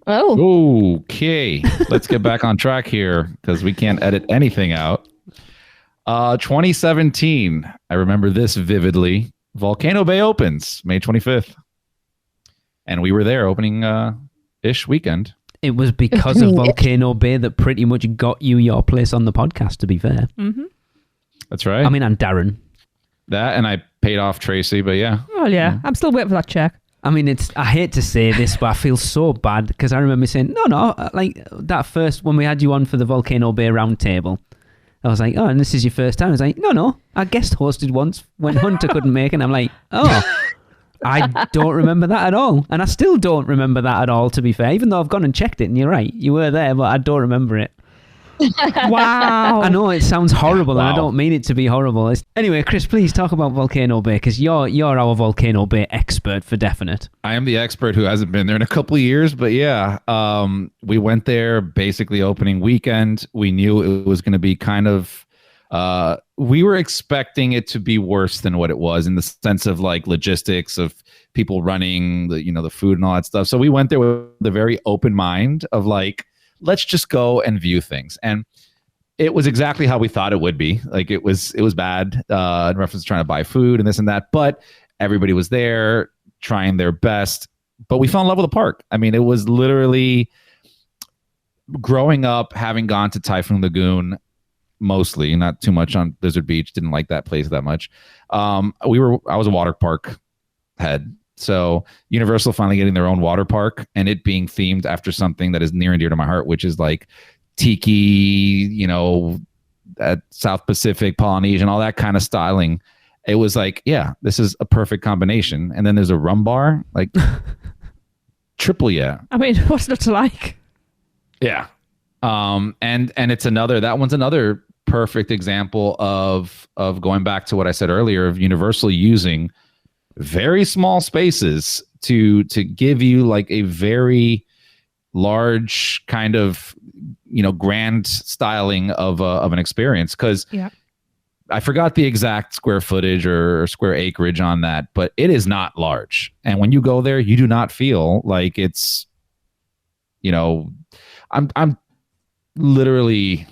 Oh. Okay. Let's get back on track here because we can't edit anything out. 2017. I remember this vividly. Volcano Bay opens May 25th. And we were there opening ish weekend. It was because of Volcano Bay that pretty much got you your place on the podcast, to be fair. Mm-hmm. That's right. I mean, and Darren. That, and I paid off Tracy, but yeah. Oh, yeah. I'm still waiting for that check. I mean, I hate to say this, but I feel so bad because I remember saying, no, like that first, when we had you on for the Volcano Bay roundtable, I was like, oh, and this is your first time. I was like, no, I guest hosted once when Hunter couldn't make it. And I'm like, oh, I don't remember that at all. And I still don't remember that at all, to be fair, even though I've gone and checked it. And you're right, you were there, but I don't remember it. Wow. I know it sounds horrible, and I don't mean it to be horrible. Anyway, Chris, please talk about Volcano Bay, because you're our Volcano Bay expert for definite. I am the expert who hasn't been there in a couple of years, but yeah, we went there basically opening weekend. We knew it was going to be kind of, we were expecting it to be worse than what it was in the sense of like logistics of people running the food and all that stuff. So we went there with a very open mind of like, let's just go and view things. And it was exactly how we thought it would be. Like it was bad in reference to trying to buy food and this and that, but everybody was there trying their best. But we fell in love with the park. I mean, it was literally growing up, having gone to Typhoon Lagoon, mostly, not too much on Blizzard Beach. Didn't like that place that much. I was a water park head. So Universal finally getting their own water park and it being themed after something that is near and dear to my heart, which is like tiki, at South Pacific, Polynesian, all that kind of styling. It was like, yeah, this is a perfect combination. And then there's a rum bar, like triple yeah. I mean, what's not to like? Yeah. And it's that one's another perfect example of going back to what I said earlier of Universal using very small spaces to give you like a very large kind of, grand styling of an experience. Because I forgot the exact square footage or square acreage on that, but it is not large. And when you go there, you do not feel like it's, I'm literally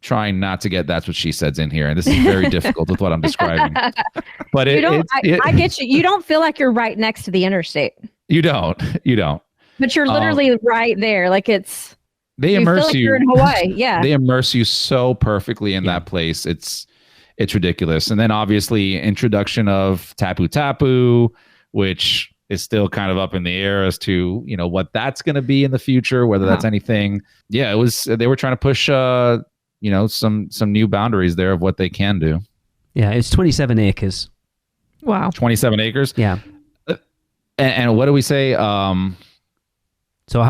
trying not to get That's What She Said's in here. And this is very difficult with what I'm describing. But I get you. You don't feel like you're right next to the interstate. You don't. But you're literally right there. Like they immerse you. You're in Hawaii. Yeah. They immerse you so perfectly in that place. It's ridiculous. And then obviously introduction of Tapu Tapu, which is still kind of up in the air as to, what that's going to be in the future, whether that's anything. Yeah, they were trying to push, some new boundaries there of what they can do. Yeah, it's 27 acres. Wow. 27 acres? Yeah. And what do we say? So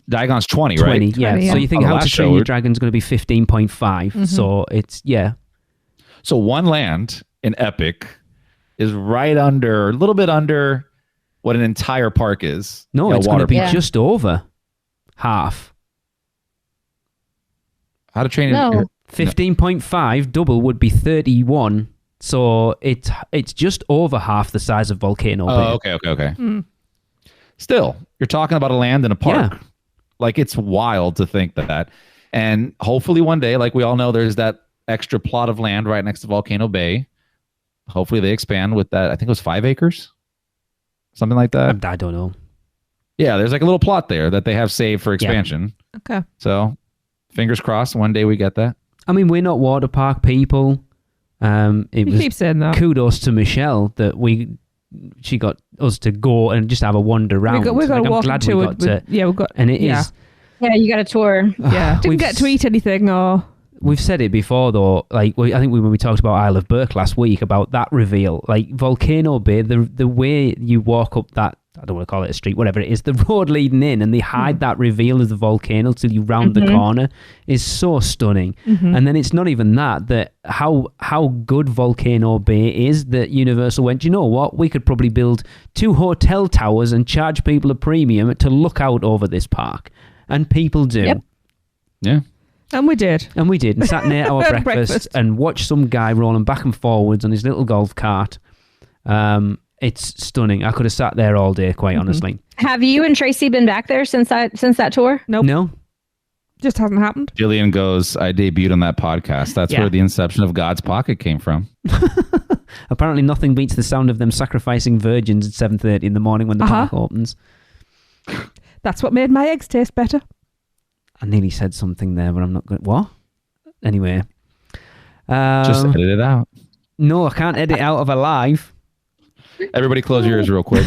Diagon's 20, right? 20, yeah. 20, So you think How to Train Your Dragon is going to be 15.5. Mm-hmm. So it's, So one land in Epic is right under, a little bit under what an entire park is. No, it's going to be park. just over half. How to Train No. 15.5 double would be 31. So it's just over half the size of Volcano Bay. Okay. Mm. Still, you're talking about a land in a park. Yeah. Like, it's wild to think that. And hopefully one day, like we all know, there's that extra plot of land right next to Volcano Bay. Hopefully they expand with that. I think it was 5 acres. Something like that. I don't know. Yeah, there's like a little plot there that they have saved for expansion. Okay. So, fingers crossed, one day we get that. I mean, we're not water park people. You keep saying that. Kudos to Michelle that she got us to go and just have a wander around. We got to walk glad into we it. got to, We've got. and it yeah. is. Yeah, you got a tour. Yeah. Didn't get to eat anything or. We've said it before though. Like I think when we talked about Isle of Burke last week about that reveal, like Volcano Bay, the way you walk up that, I don't want to call it a street, whatever it is, the road leading in, and they hide that reveal of the volcano till you round the corner is so stunning. And then it's not even that how good Volcano Bay is that Universal went, you know what, we could probably build 2 hotel towers and charge people a premium to look out over this park. And people do. Yep. Yeah. And we did. And sat near our breakfast and watched some guy rolling back and forwards on his little golf cart. It's stunning. I could have sat there all day, quite honestly. Have you and Tracy been back there since that tour? Nope. No? Just hasn't happened. Jillian goes, I debuted on that podcast. That's where the inception of God's Pocket came from. Apparently nothing beats the sound of them sacrificing virgins at 7:30 in the morning when the park opens. That's what made my eggs taste better. I nearly said something there, but I'm not going to... What? Anyway. Just edit it out. No, I can't edit out of a live. Everybody close your ears real quick.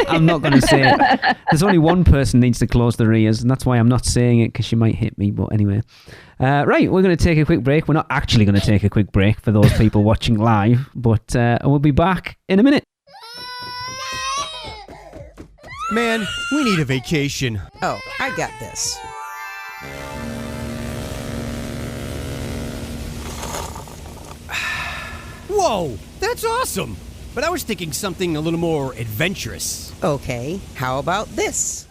I'm not going to say it. There's only one person needs to close their ears, and that's why I'm not saying it, because she might hit me. But anyway. Right, we're going to take a quick break. We're not actually going to take a quick break for those people watching live, but we'll be back in a minute. Man, we need a vacation. Oh, I got this. Whoa, that's awesome. But I was thinking something a little more adventurous. Okay, how about this?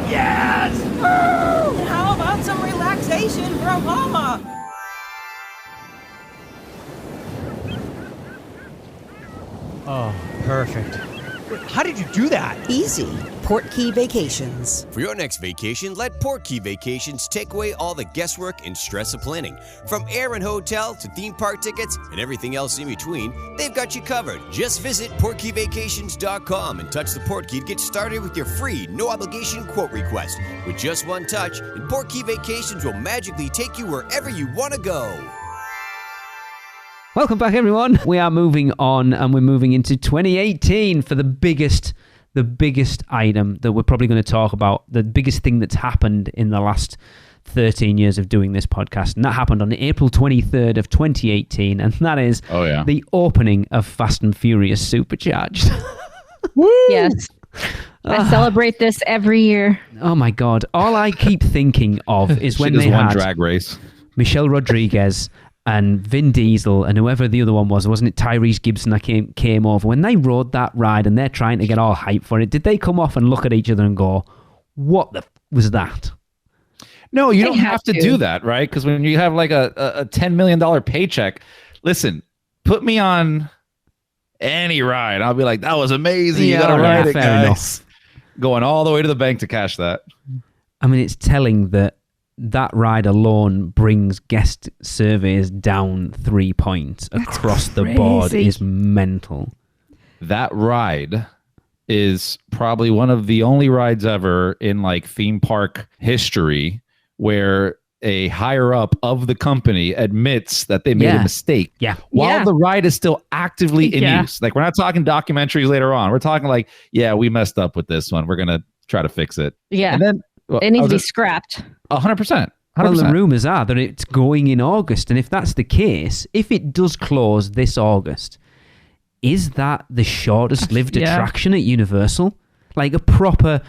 Yes! And how about some relaxation from Mama? Oh, perfect. How did you do that? Easy. Portkey Vacations. For your next vacation, let Portkey Vacations take away all the guesswork and stress of planning. From air and hotel to theme park tickets and everything else in between, they've got you covered. Just visit PortkeyVacations.com and touch the Portkey to get started with your free, no-obligation quote request. With just one touch, and Portkey Vacations will magically take you wherever you want to go. Welcome back, everyone. We are moving on, and we're moving into 2018 for the biggest item that we're probably going to talk about, the biggest thing that's happened in the last 13 years of doing this podcast. And that happened on April 23rd of 2018, and that is the opening of Fast and Furious Supercharged. Yes. I celebrate this every year. Oh my God. All I keep thinking of is when they one had drag race. Michelle Rodriguez and Vin Diesel and whoever the other one was, wasn't it Tyrese Gibson that came over? When they rode that ride and they're trying to get all hyped for it, did they come off and look at each other and go, what the was that? No, you don't have to do that, right? Because when you have like a $10 million paycheck, listen, put me on any ride. I'll be like, that was amazing. You got to ride it, fair guys. enough. Going all the way to the bank to cash that. I mean, it's telling that ride alone brings guest surveys down 3 points across the board. Is mental. That ride is probably one of the only rides ever in like theme park history where a higher up of the company admits that they made a mistake. Yeah. While the ride is still actively in use. Like, we're not talking documentaries later on. We're talking like, yeah, we messed up with this one. We're going to try to fix it. Yeah. And then it needs to be scrapped. 100%. Well, the rumours are that it's going in August. And if that's the case, if it does close this August, is that the shortest lived attraction at Universal? Like a proper,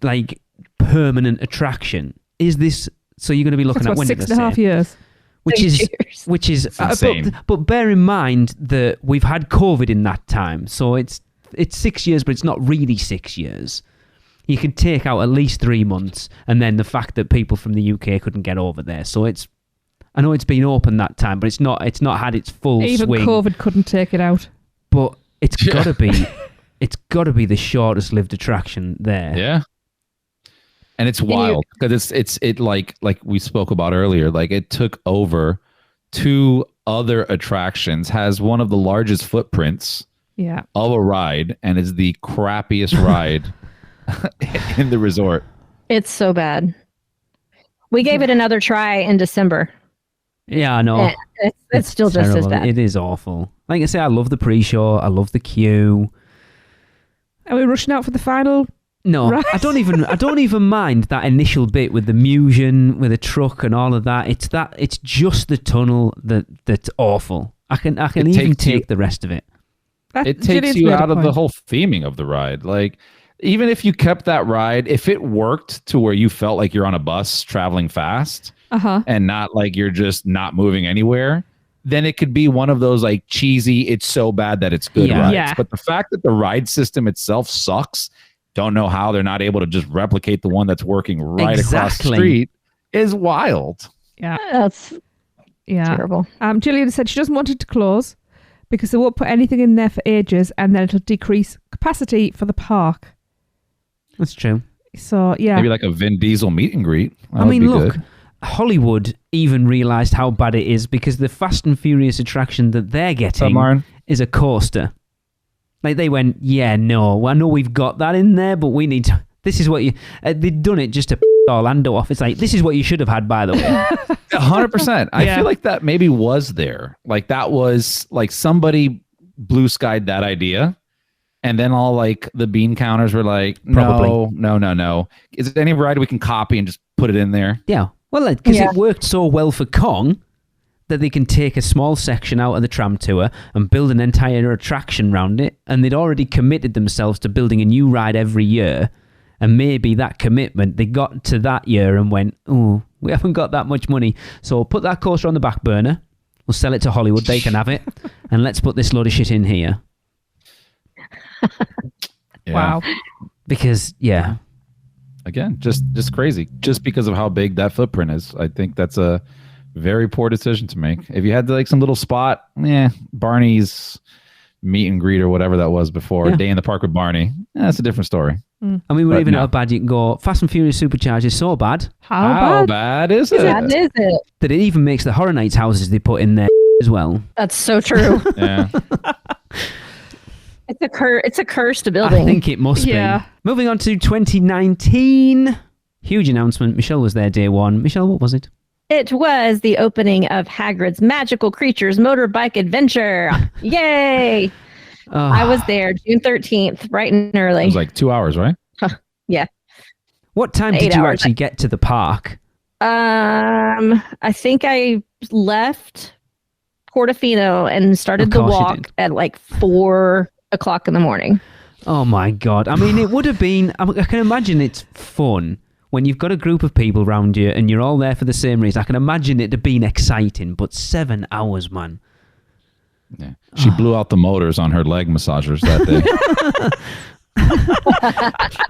like, permanent attraction? Is this... So you're going to be looking at when 6.5 years. Which is insane. But bear in mind that we've had COVID in that time. So it's 6 years, but it's not really 6 years. You could take out at least 3 months, and then the fact that people from the UK couldn't get over there. So I know it's been open that time, but it's not had its full swing. Even COVID couldn't take it out. But it's gotta be the shortest lived attraction there. Yeah. And it's wild because it's like we spoke about earlier, like it took over 2 other attractions, has one of the largest footprints of a ride, and is the crappiest ride in the resort. It's so bad. We gave it another try in December. Yeah, I know. It's still terrible. Just as bad. It is awful. Like I say, I love the pre-show. I love the queue. Are we rushing out for the final? No, right. I don't even mind that initial bit with the Musion, with the truck and all of that. It's just the tunnel that's awful. I can even take the rest of it. It takes you out of the whole theming of the ride. Like, even if you kept that ride, if it worked to where you felt like you're on a bus traveling fast and not like you're just not moving anywhere, then it could be one of those like cheesy, it's so bad that it's good rides. Yeah. But the fact that the ride system itself sucks, don't know how they're not able to just replicate the one that's working right across the street, is wild. Yeah. That's terrible. Gillian said she doesn't want it to close because they won't put anything in there for ages, and then it'll decrease capacity for the park. That's true. So, yeah. Maybe like a Vin Diesel meet and greet. I mean, look, Hollywood even realised how bad it is because the Fast and Furious attraction that they're getting is a coaster. Like, they went, I know we've got that in there, but we need to... This is what you... they'd done it just to Orlando off. It's like, this is what you should have had, by the way. 100%. I feel like that maybe was there. Like, that was... Like, somebody blue skied that idea, and then all, like, the bean counters were like, no. Is there any ride we can copy and just put it in there? Yeah. Well, because it worked so well for Kong that they can take a small section out of the tram tour and build an entire attraction around it, and they'd already committed themselves to building a new ride every year, and maybe that commitment, they got to that year and went, oh, we haven't got that much money, so we'll put that coaster on the back burner, we'll sell it to Hollywood, they can have it, and let's put this load of shit in here. Wow. Because, again, just crazy, just because of how big that footprint is. I think that's a very poor decision to make. If you had like some little spot, Barney's meet and greet or whatever that was before, Day in the Park with Barney, that's a different story. I mean, we're even how bad you can go. Fast and Furious Supercharged is so bad. How bad is it? That it even makes the Horror Nights houses they put in there as well. That's so true. Yeah. It's a cursed building. I think it must be. Moving on to 2019. Huge announcement. Michelle was there day one. Michelle, what was it? It was the opening of Hagrid's Magical Creatures Motorbike Adventure. Yay! I was there June 13th, bright and early. It was like 2 hours, right? Yeah. What time did you actually get to the park? I think I left Portofino and started the walk at like 4 o'clock in the morning. Oh my God. I mean, it would have been, I can imagine it's fun when you've got a group of people around you and you're all there for the same reason. I can imagine it have been exciting, but 7 hours, man. Yeah. She blew out the motors on her leg massagers that day.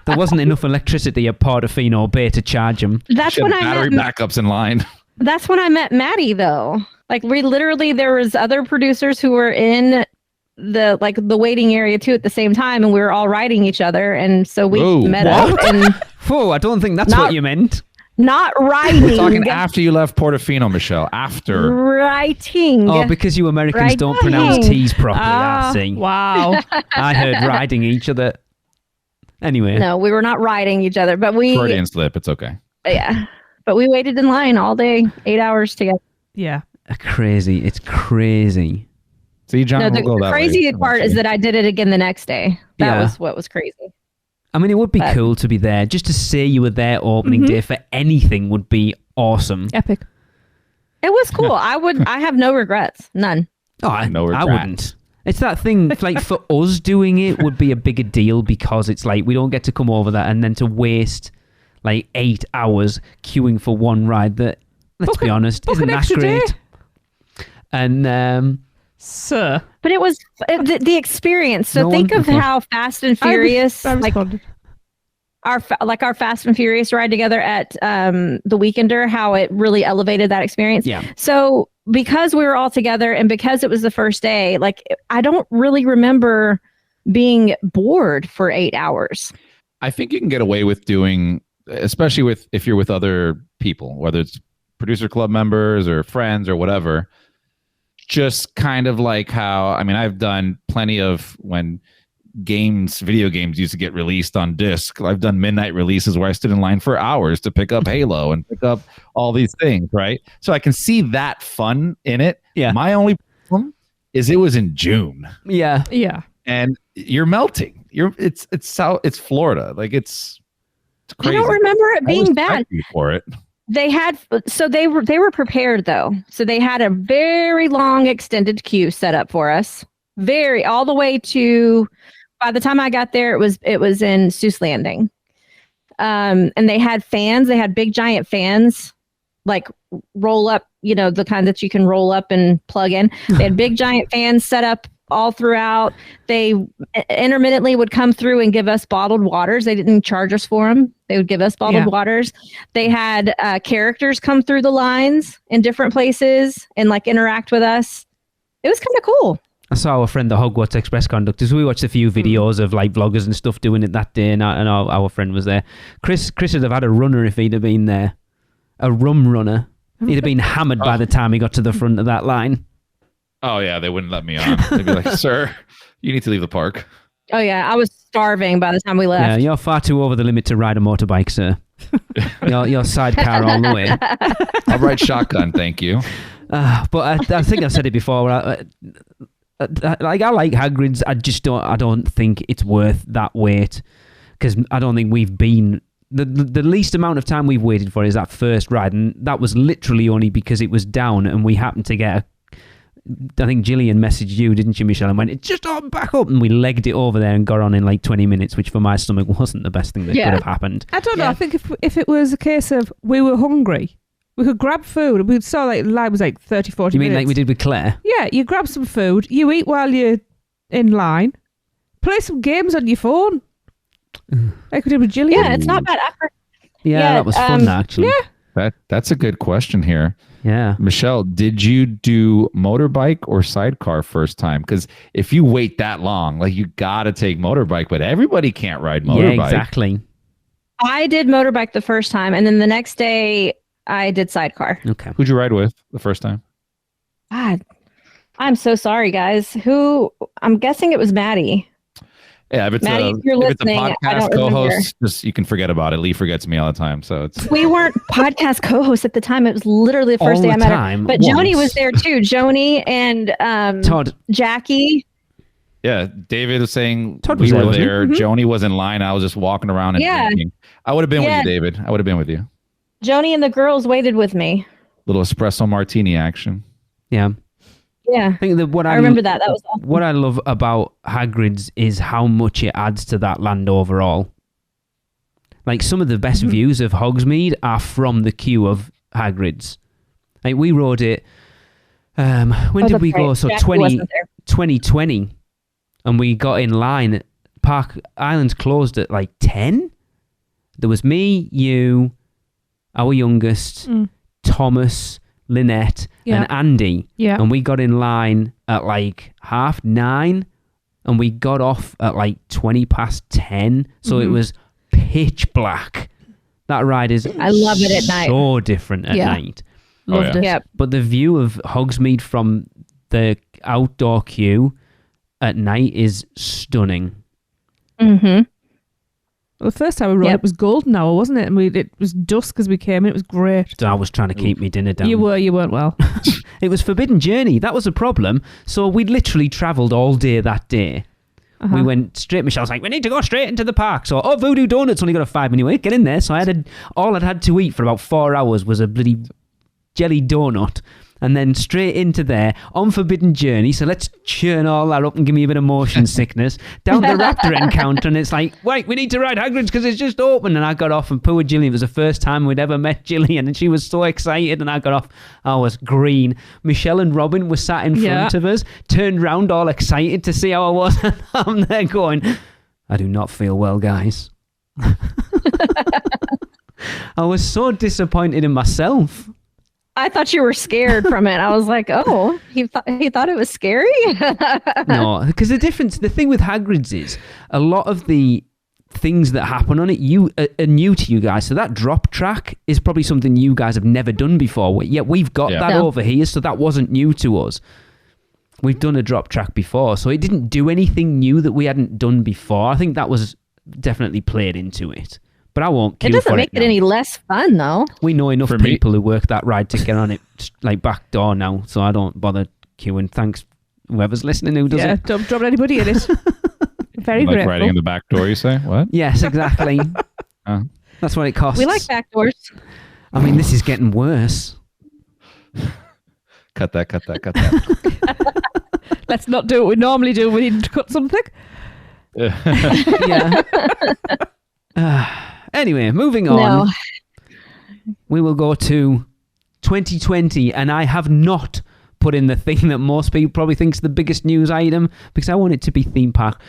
There wasn't enough electricity at Portofino Bay to charge them. That's She had when battery backups in line. That's when I met Maddie, though. Like, there was other producers who were in the waiting area too at the same time, and we were all riding each other, and so we met up. And Whoa, I don't think that's what you meant. not riding. We're talking after you left Portofino, Michelle. After. Writing. Oh, because you Americans don't pronounce T's properly. I see. Wow. I heard riding each other. Anyway. No, we were not riding each other, but we. Freudian slip. It's okay. Yeah, but we waited in line all day, 8 hours together. Yeah. Crazy. It's crazy. See, John, No, we'll go the that crazy way. part is that I did it again the next day. That Yeah. was what was crazy. I mean, it would be cool to be there. Just to say you were there opening day for anything would be awesome. Epic. It was cool. I have no regrets. None. Oh, I regrets. wouldn't. It's that thing, like, for us doing it would be a bigger deal because it's like we don't get to come over that and then to waste like 8 hours queuing for one ride that, let's be honest, isn't that great. And Sir. But it was the experience. So think of how Fast and Furious, I like responded. our Fast and Furious ride together at the Weekender, how it really elevated that experience. Yeah. So because we were all together and because it was the first day, like I don't really remember being bored for 8 hours. I think you can get away with doing, especially if you're with other people, whether it's producer club members or friends or whatever. Just kind of like how, I mean, I've done plenty of when video games used to get released on disc. I've done midnight releases where I stood in line for hours to pick up Halo and pick up all these things, right? So I can see that fun in it. Yeah. My only problem is it was in June. yeah. Yeah. And you're melting. It's Florida. Like it's crazy. I don't remember it being bad. For it. They were prepared though. So they had a very long extended queue set up for us. All the way to, by the time I got there, it was in Seuss Landing. And they had fans. They had big giant fans, like roll up, the kind that you can roll up and plug in. They had big giant fans set up all throughout. They intermittently would come through and give us bottled waters. They didn't charge us for them. They would give us bottled waters. They had characters come through the lines in different places and like interact with us. It was kind of cool. I saw our friend, the Hogwarts Express conductors. We watched a few videos of like vloggers and stuff doing it that day, and our friend was there. Chris would have had a runner if he'd have been there. A rum runner. He'd have been hammered by the time he got to the front of that line. Oh, yeah, they wouldn't let me on. They'd be like, sir, you need to leave the park. Oh, yeah. I was starving by the time we left. Yeah, you're far too over the limit to ride a motorbike, sir. You're sidecar all the way. I'll ride shotgun, thank you. But I think I've said it before. I like Hagrid's. I don't think it's worth that wait because I don't think we've been... The least amount of time we've waited for is that first ride, and that was literally only because it was down and we happened to get I think Gillian messaged you, didn't you, Michelle, and went, it's just on back up, and we legged it over there and got on in like 20 minutes, which for my stomach wasn't the best thing that could have happened. I don't know. I think if it was a case of we were hungry, we could grab food. We saw like the line was like 30, 40 You mean minutes. like we did with Claire? Yeah, you grab some food, you eat while you're in line, play some games on your phone. Like we did with Gillian. Yeah, it's not bad. Yeah, that was fun actually. Yeah. That's a good question here. Yeah. Michelle, did you do motorbike or sidecar first time? Because if you wait that long, like you got to take motorbike, but everybody can't ride motorbike. Yeah, exactly. I did motorbike the first time, and then the next day I did sidecar. Okay. Who'd you ride with the first time? God, I'm so sorry, guys. I'm guessing it was Maddie. Yeah, if it's Maddie, if you're if it's a listening, I podcast don't remember. co-host, just you can forget about it. Lee forgets me all the time, so it's We weren't podcast co-hosts at the time. It was literally the first All day I the met time, her. But Joni once. was there too. Joni and Todd. Jackie. yeah. David was saying Todd we was there, were wasn't he? there. Joni was in line. I was just walking around and Yeah. drinking. I would have been Yeah. with you, David. I would have been with you. Joni and the girls waited with me. Little espresso martini action. Yeah. Yeah. I think that I remember that. That was awesome. What I love about Hagrid's is how much it adds to that land overall. Like, some of the best views of Hogsmeade are from the queue of Hagrid's. Like, we rode it. When did we go? So 2020, and we got in line. Park Island's closed at like 10. There was me, you, our youngest, Thomas, Lynette, and Andy. Yeah. And we got in line at like 9:30, and we got off at like 10:20. So it was pitch black. That ride is I love it at night. So different at night. Loved it. Yep. But the view of Hogsmeade from the outdoor queue at night is stunning. Mm-hmm. Well, the first time we rode it was golden hour, wasn't it? And it was dusk as we came in. It was great. So I was trying to keep me dinner down. You weren't well. It was Forbidden Journey. That was a problem. So we'd literally travelled all day that day. We went straight. Michelle's like, we need to go straight into the park. So, Voodoo Donut's only got a 5-minute wait. Get in there. So all I'd had to eat for about 4 hours was a bloody jelly donut. And then straight into there on Forbidden Journey. So let's churn all that up and give me a bit of motion sickness. Down the raptor encounter, and it's like, wait, we need to ride Hagrid's because it's just open. And I got off, and poor Gillian, it was the first time we'd ever met Gillian, and she was so excited, and I got off. I was green. Michelle and Robin were sat in front of us, turned round all excited to see how I was. And I'm there going, I do not feel well, guys. I was so disappointed in myself. I thought you were scared from it. I was like, oh, he thought it was scary? No, because the thing with Hagrid's is a lot of the things that happen on it are new to you guys. So that drop track is probably something you guys have never done before. Yet we've got that over here, so that wasn't new to us. We've done a drop track before, so it didn't do anything new that we hadn't done before. I think that was definitely played into it. But I won't queue for it. It doesn't make it any less fun, though. We know enough people who work that ride to get on it like back door now, so I don't bother queuing. Thanks, whoever's listening who does it. Yeah, don't drop anybody in it. Very like grateful. riding in the back door, you say? What? Yes, exactly. That's what it costs. We like back doors. I mean, this is getting worse. Cut that. Let's not do what we normally do. We need to cut something. Yeah. Anyway, moving on. No. We will go to 2020, and I have not put in the thing that most people probably think is the biggest news item because I want it to be theme park.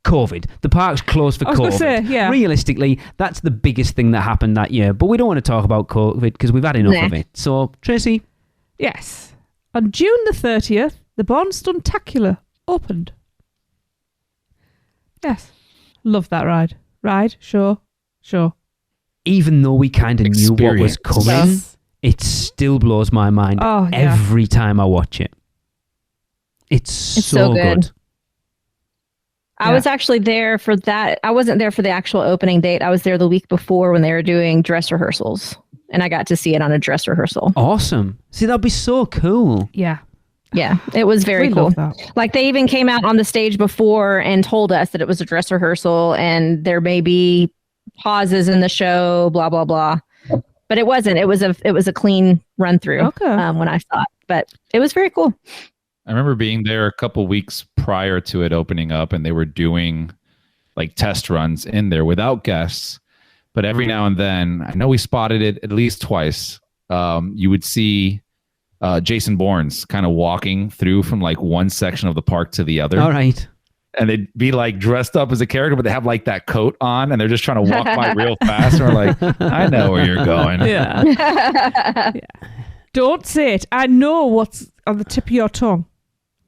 COVID. The park's closed for COVID. I was going to say, yeah. Realistically, that's the biggest thing that happened that year, but we don't want to talk about COVID because we've had enough of it. So, Tracy? Yes. On June the 30th, the Bond Stuntacular opened. Yes. Love that ride. Sure. Even though we kind of knew what was coming, it still blows my mind every time I watch it. It's so good. I was actually there for that. I wasn't there for the actual opening date. I was there the week before when they were doing dress rehearsals, and I got to see it on a dress rehearsal. Awesome. See, that'd be so cool. Yeah. Yeah, it was very cool. Love that. Like, they even came out on the stage before and told us that it was a dress rehearsal and there may be pauses in the show, blah, blah, blah. But it wasn't. It was a clean run through when I saw it. But it was very cool. I remember being there a couple weeks prior to it opening up, and they were doing like test runs in there without guests. But every now and then, I know we spotted it at least twice. You would see Jason Bourne's kind of walking through from like one section of the park to the other. All right. And they'd be like dressed up as a character, but they have like that coat on, and they're just trying to walk by real fast. And we're like, I know where you're going. Yeah. Don't say it. I know what's on the tip of your tongue.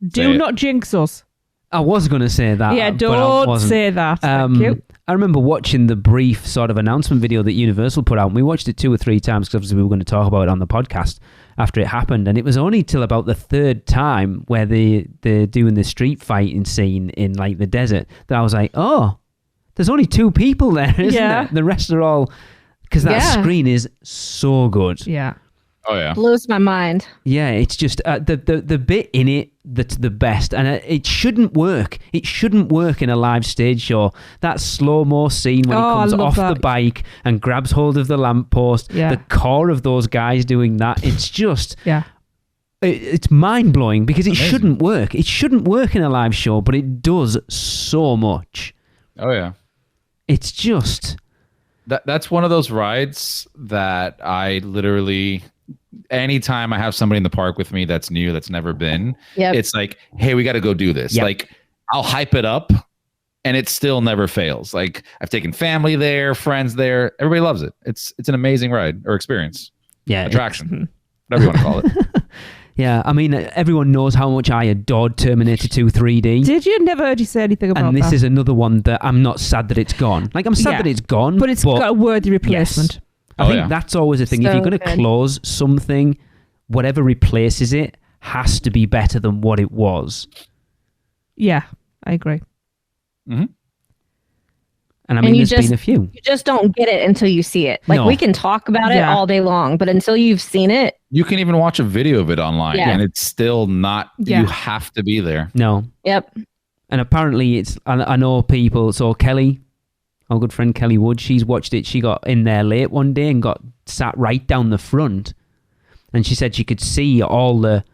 Do not jinx us. I was going to say that. Yeah, but I don't say that. Thank you. I remember watching the brief sort of announcement video that Universal put out, and we watched it 2 or 3 times because obviously we were going to talk about it on the podcast after it happened, and it was only till about the 3rd time where they're doing the street fighting scene in like the desert that I was like, oh, there's only 2 people there, isn't there? The rest are all... Because that screen is so good. Yeah. Oh, yeah. Blows my mind. Yeah, it's just the bit in it that's the best, and it shouldn't work. It shouldn't work in a live stage show. That slow-mo scene when he comes off the bike and grabs hold of the lamppost, the core of those guys doing that, it's just it's mind-blowing because it Amazing. shouldn't work. It shouldn't work in a live show, but it does so much. Oh yeah. It's just... That's one of those rides that I literally, anytime I have somebody in the park with me that's new, that's never been, it's like, hey, we got to go do this. Yep. Like, I'll hype it up and it still never fails. Like, I've taken family there, friends there. Everybody loves it. It's an amazing ride or experience. Yeah. Attraction. Whatever you want to call it. Yeah, I mean, everyone knows how much I adored Terminator 2 3D. Did you? Never heard you say anything about that. And this is another one that I'm not sad that it's gone. Like, I'm sad that it's gone. But it's got a worthy replacement. Yes. I think that's always a thing. So if you're going to close something, whatever replaces it has to be better than what it was. Yeah, I agree. Mm-hmm. And I mean, there's been a few. You just don't get it until you see it. Like, we can talk about it all day long, but until you've seen it. You can even watch a video of it online and it's still not, you have to be there. No. Yep. And apparently I know people, so Kelly, our good friend Kelly Wood, she's watched it. She got in there late one day and got sat right down the front. And she said she could see all the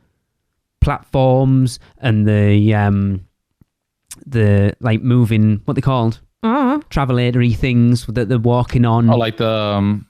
platforms and the like moving, what they called? Travelator-y things that they're walking on. Oh, like the...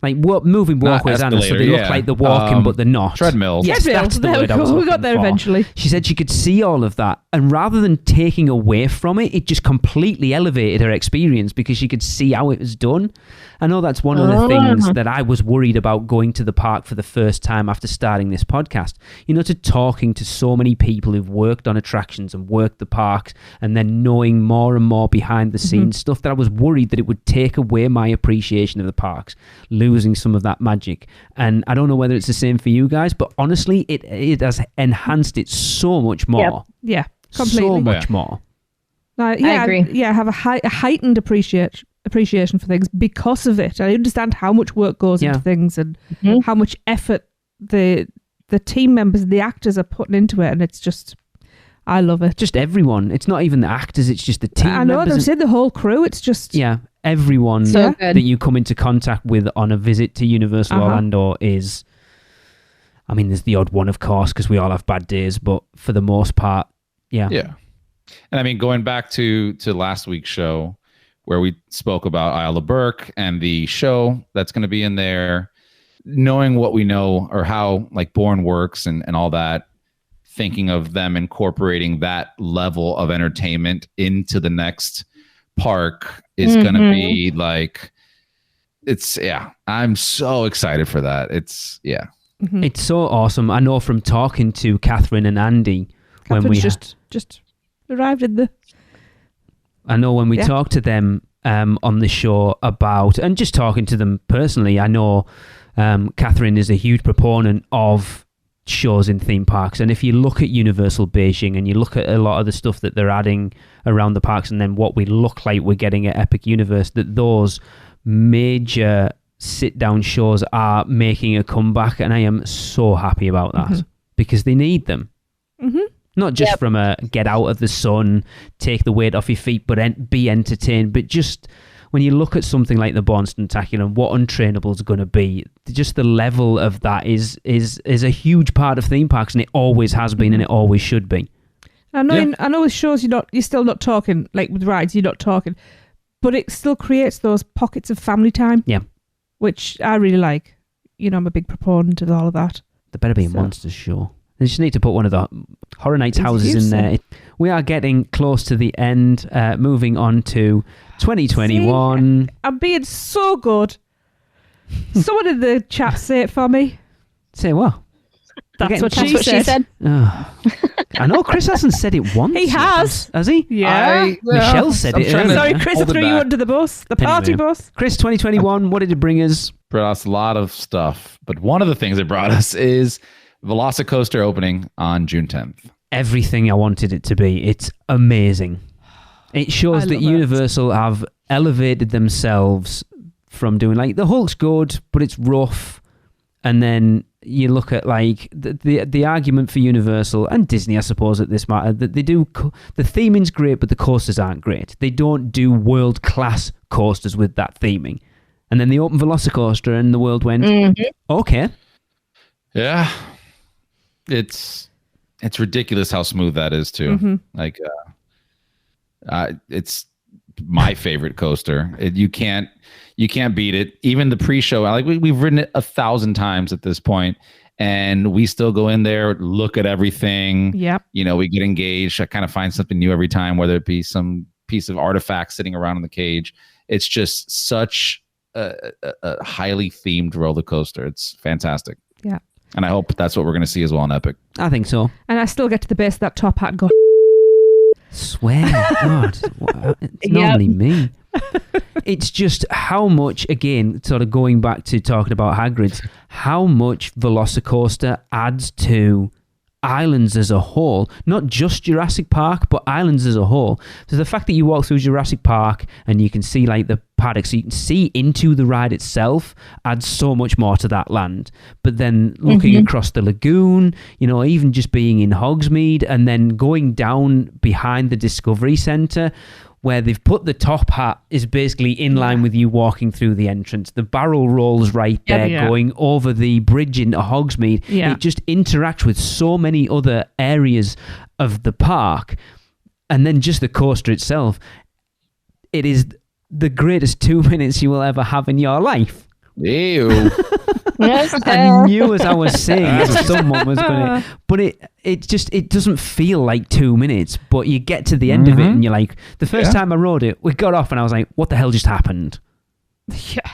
moving walkways, so they look like they're walking, but they're not. Treadmills. Yes, that's the word I was we got there for. eventually. She said she could see all of that, and rather than taking away from it, it just completely elevated her experience because she could see how it was done. I know that's one of the things that I was worried about going to the park for the first time after starting this podcast. You know, to talking to so many people who've worked on attractions and worked the parks, and then knowing more and more behind the scenes stuff, that I was worried that it would take away my appreciation of the parks, losing some of that magic. And I don't know whether it's the same for you guys, but honestly, it has enhanced it so much more. Yeah, completely. So much more. I agree. Yeah, I have a heightened appreciation for things because of it. I understand how much work goes into things and how much effort the team members, the actors are putting into it, and it's just, I love it. Just everyone. It's not even the actors, it's just the team I know, members. they've said the whole crew, it's just... Yeah, everyone that you come into contact with on a visit to Universal Orlando is... I mean, there's the odd one, of course, because we all have bad days, but for the most part, yeah. Yeah. And I mean, going back to last week's show where we spoke about Isla Burke and the show that's going to be in there, knowing what we know or how like Bourne works and all that, thinking of them incorporating that level of entertainment into the next park is going to be like, I'm so excited for that. It's so awesome. I know from talking to Catherine and Andy when we just arrived in the... I know when we talked to them on the show about, and just talking to them personally, I know Catherine is a huge proponent of shows in theme parks. And if you look at Universal Beijing and you look at a lot of the stuff that they're adding around the parks and then what we look like we're getting at Epic Universe, that those major sit-down shows are making a comeback. And I am so happy about that because they need them. Not just from a get out of the sun, take the weight off your feet, but be entertained. But just when you look at something like the Bourne Stuntacular and what Untrainable is going to be, just the level of that is a huge part of theme parks, and it always has been, and it always should be. I know with shows you're still not talking, like with rides, you're not talking, but it still creates those pockets of family time. Yeah, which I really like. You know, I'm a big proponent of all of that. There better be a Monsters show. They just need to put one of the Horror Nights houses in there. We are getting close to the end. Moving on to 2021. See, I'm being so good. Someone in the chat say it for me. Say what? That's what she said. Oh. I know Chris hasn't said it once. He has. Has he? Yeah. Michelle said it earlier. Sorry, Chris, I threw you under the bus. The party bus. Chris, 2021, what did it bring us? Brought us a lot of stuff. But one of the things it brought us is Velocicoaster opening on June 10th. Everything I wanted it to be. It's amazing. It shows that Universal have elevated themselves from doing like the Hulk's good, but it's rough. And then you look at like the argument for Universal and Disney, I suppose, at this matter, that they do the theming's great, but the coasters aren't great. They don't do world class coasters with that theming. And then they opened Velocicoaster, and the world went, okay. Yeah. It's ridiculous how smooth that is too. Mm-hmm. Like, it's my favorite coaster. You can't beat it. Even the pre-show, like we've ridden it 1,000 times at this point, and we still go in there, look at everything. Yep. We get engaged. I kind of find something new every time, whether it be some piece of artifact sitting around in the cage. It's just such a highly themed roller coaster. It's fantastic. Yeah. And I hope that's what we're going to see as well in Epic. I think so. And I still get to the base of that top hat and go, Swear to God, it's normally me. It's just how much, again, sort of going back to talking about Hagrid's, how much Velocicoaster adds to islands as a whole, not just Jurassic Park, but islands as a whole. So the fact that you walk through Jurassic Park and you can see like the paddock, so you can see into the ride itself, adds so much more to that land. But then looking across the lagoon, even just being in Hogsmeade and then going down behind the Discovery Centre, where they've put the top hat is basically in line with you walking through the entrance. The barrel rolls right there, going over the bridge into Hogsmeade. Yeah. It just interacts with so many other areas of the park. And then just the coaster itself, it is the greatest 2 minutes you will ever have in your life. Ew. I knew as I was saying that someone was going to, but it doesn't feel like 2 minutes, but you get to the end of it and you're like, the first time I rode it, we got off and I was like, what the hell just happened? yeah.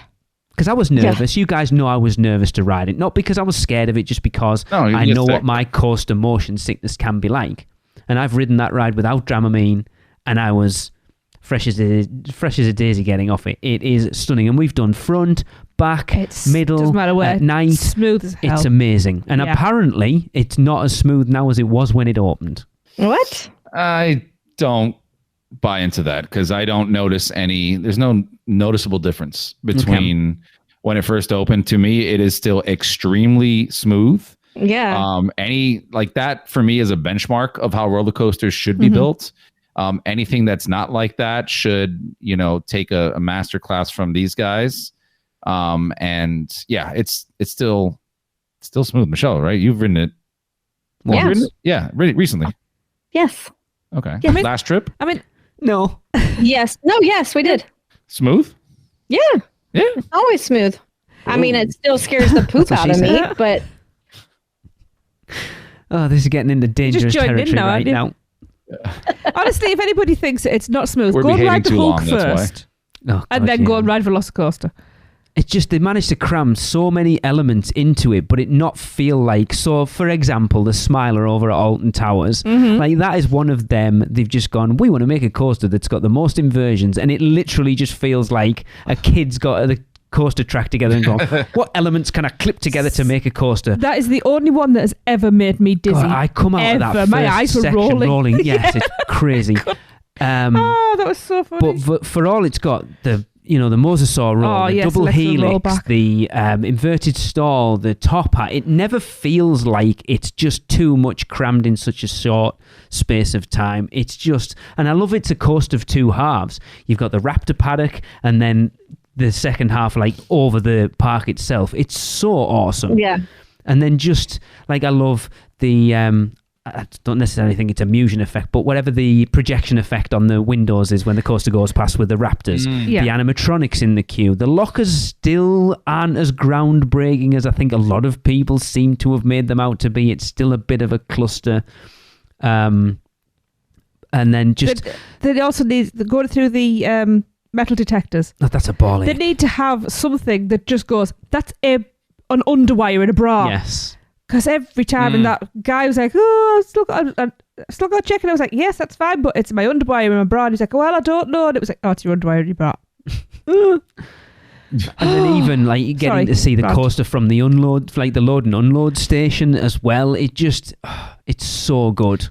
Because I was nervous. You guys know I was nervous to ride it, not because I was scared of it, just because I know what my coaster motion sickness can be like. And I've ridden that ride without Dramamine, and I was fresh as a daisy getting off it. It is stunning, and we've done front, back, middle, doesn't matter where, at night. Smooth as hell. It's amazing, and apparently it's not as smooth now as it was when it opened. What? I don't buy into that because I don't notice there's no noticeable difference between when it first opened. To me, it is still extremely smooth. Yeah. Like that for me is a benchmark of how roller coasters should be built. Anything that's not like that should, take a master class from these guys. And yeah, it's still smooth. Michelle, right? You've ridden it. Yes. Ridden it? Yeah, recently. Yes. Okay. Yeah. Last trip? No. Yes. No, yes, we did. Smooth? Yeah. Yeah. It's always smooth. I mean, it still scares the poop out of me, but... Oh, this is getting into dangerous territory right now. Honestly, if anybody thinks it's not smooth, We're go and behaving ride the too Hulk long, that's first. Oh, and then go and ride Velocicoaster. It's just they managed to cram so many elements into it, but it not feel like. So, for example, the Smiler over at Alton Towers, like that is one of them. They've just gone, we want to make a coaster that's got the most inversions, and it literally just feels like a kid's got the coaster track together and gone, what elements can I clip together to make a coaster? That is the only one that has ever made me dizzy. God, I come out of that first My eyes were section rolling. Yes, it's crazy. That was so funny. But for all it's got, the mosasaur roll, the double helix, the inverted stall, the top hat, it never feels like it's just too much crammed in such a short space of time. It's just, and I love it's a coaster of two halves. You've got the Raptor paddock and then the second half like over the park itself. It's so awesome. Yeah. And then just like I love the I don't necessarily think it's a Musion effect, but whatever the projection effect on the windows is when the coaster goes past with the Raptors. The animatronics in the queue. The lockers still aren't as groundbreaking as I think a lot of people seem to have made them out to be. It's still a bit of a cluster. And then just... They also need to go through the metal detectors. Oh, that's a ball. They need to have something that just goes, that's an underwire in a bra. Yes. Because every time, and that guy was like, oh, I still got to check. And I was like, yes, that's fine, but it's my underwire in my bra. And he's like, well, I don't know. And it was like, oh, it's your underwire in your bra. And then even like getting to see the coaster from the unload, like the load and unload station as well. It just, it's so good.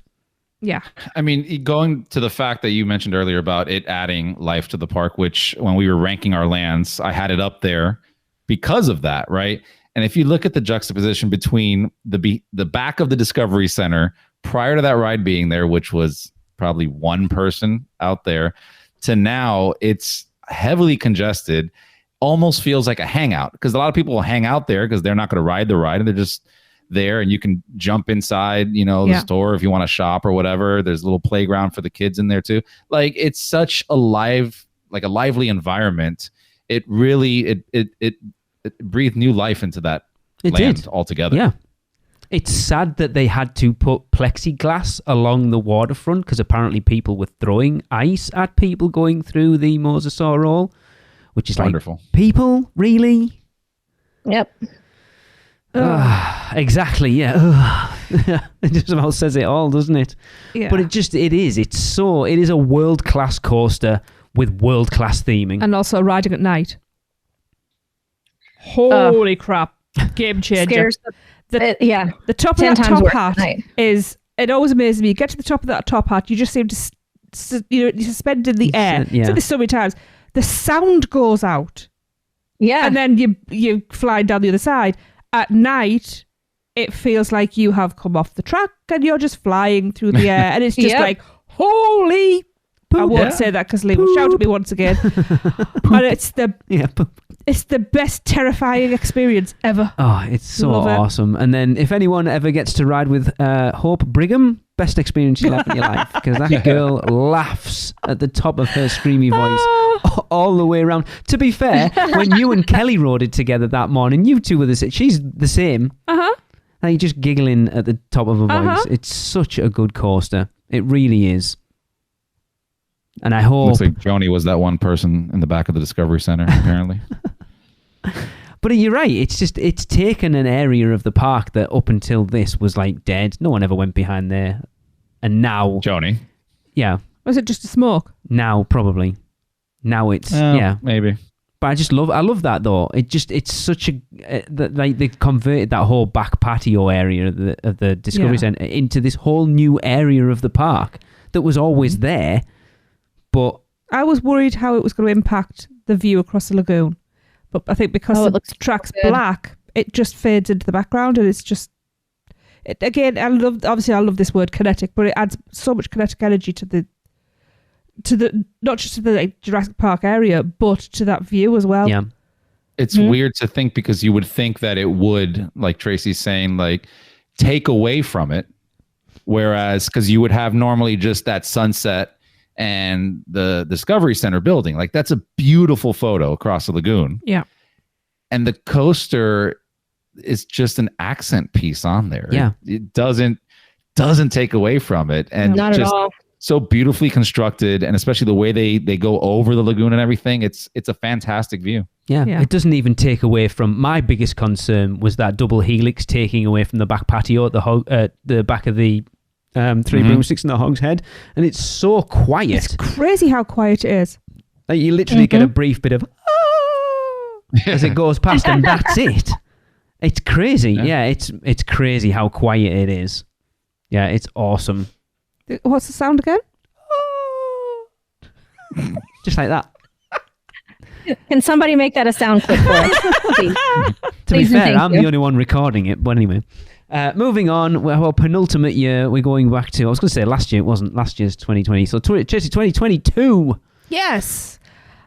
Yeah. I mean, going to the fact that you mentioned earlier about it adding life to the park, which when we were ranking our lands, I had it up there because of that, right? And if you look at the juxtaposition between the back of the Discovery Center prior to that ride being there, which was probably one person out there, to now it's heavily congested, almost feels like a hangout because a lot of people will hang out there because they're not going to ride the ride and there, and you can jump inside, the store if you want to shop or whatever. There's a little playground for the kids in there too. Like, it's such a lively environment. It really it breathed new life into that land altogether. Yeah. It's sad that they had to put plexiglass along the waterfront because apparently people were throwing ice at people going through the Mosasaur Roll, which is wonderful. Like, people, really? Yep. Exactly, yeah. It just about says it all, doesn't it? Yeah. But it is a world-class coaster with world-class theming. And also riding at night. Holy crap. Game changer. Scares the top of that top hat is, it always amazes me. You get to the top of that top hat, you just seem to, you're suspended in the air. Yeah. So this so many times. The sound goes out. Yeah. And then you fly down the other side. At night, it feels like you have come off the track and you're just flying through the air. And it's just like, holy... I won't say that because Lee will shout at me once again. And it's the best terrifying experience ever. Oh, it's so awesome. And then if anyone ever gets to ride with Hope Brigham, best experience you'll have in your life, because that girl laughs at the top of her screamy voice all the way around. To be fair, when you and Kelly rode it together that morning, you two were the same. She's the same. Like, just giggling at the top of her voice. It's such a good coaster. It really is. And I hope... Looks like Joni was that one person in the back of the Discovery Center, apparently. But you're right. It's taken an area of the park that up until this was like dead. No one ever went behind there. And now... Joni. Yeah. Was it just a smoke? Now, probably. Now it's... maybe. But I love that though. It's such a... like, they converted that whole back patio area of the Discovery Center into this whole new area of the park that was always there. But I was worried how it was going to impact the view across the lagoon. But I think because the track's black, it just fades into the background, and it's just... Again, I love this word kinetic, but it adds so much kinetic energy to the not just to the Jurassic Park area, but to that view as well. Yeah. It's weird to think, because you would think that it would, like Tracy's saying, like, take away from it. Whereas, because you would have normally just that sunset and the Discovery Center building. Like, that's a beautiful photo across the lagoon. Yeah. And the coaster is just an accent piece on there. Yeah. It doesn't take away from it. And not just at all. So beautifully constructed, and especially the way they go over the lagoon and everything. It's a fantastic view. Yeah. It doesn't even take away from... My biggest concern was that double helix taking away from the back patio at the back of the... Three Broomsticks and the Hog's Head, and it's so quiet. It's crazy how quiet it is. Like, you literally get a brief bit of as it goes past, and that's it. It's crazy. Yeah, it's crazy how quiet it is. Yeah, it's awesome. What's the sound again? Just like that. Can somebody make that a sound clip for us? Please. To be fair, I'm the only one recording it, but anyway. Moving on, well, penultimate year, we're going back to, I was going to say last year, it wasn't last year's 2020, so 2022. Yes.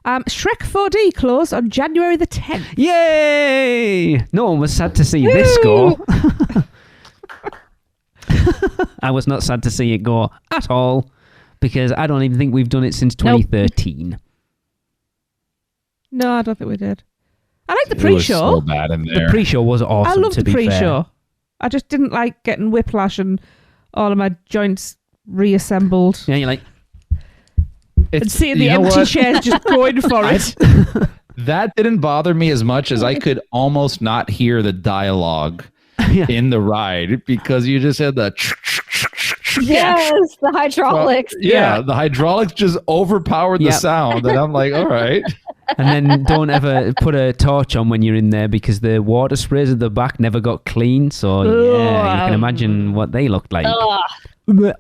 Shrek 4D closed on January the 10th. Yay! No one was sad to see this go. I was not sad to see it go at all, because I don't even think we've done it since 2013. No, I don't think we did. I like the pre-show. It was so bad in there. The pre-show was awesome. I love the pre-show. Fair. I just didn't like getting whiplash and all of my joints reassembled. Yeah, you're like... And seeing the empty chairs just going for it. That didn't bother me as much as I could almost not hear the dialogue in the ride, because you just had the... Yes, the hydraulics. The hydraulics just overpowered the sound, and I'm like, all right. And then don't ever put a torch on when you're in there, because the water sprays at the back never got clean. So you can imagine what they looked like.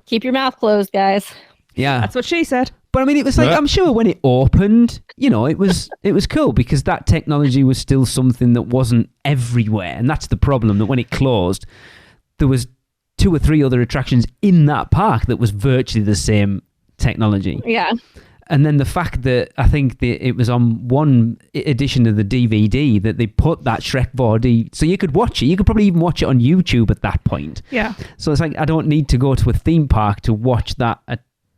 Keep your mouth closed, guys. Yeah, that's what she said. But I mean, it was like, I'm sure when it opened, it was cool, because that technology was still something that wasn't everywhere, and that's the problem. That when it closed, there was 2 or 3 other attractions in that park that was virtually the same technology. Yeah. And then the fact that I think it was on one edition of the DVD that they put that Shrek 4D, so you could watch it. You could probably even watch it on YouTube at that point. Yeah. So it's like I don't need to go to a theme park to watch that.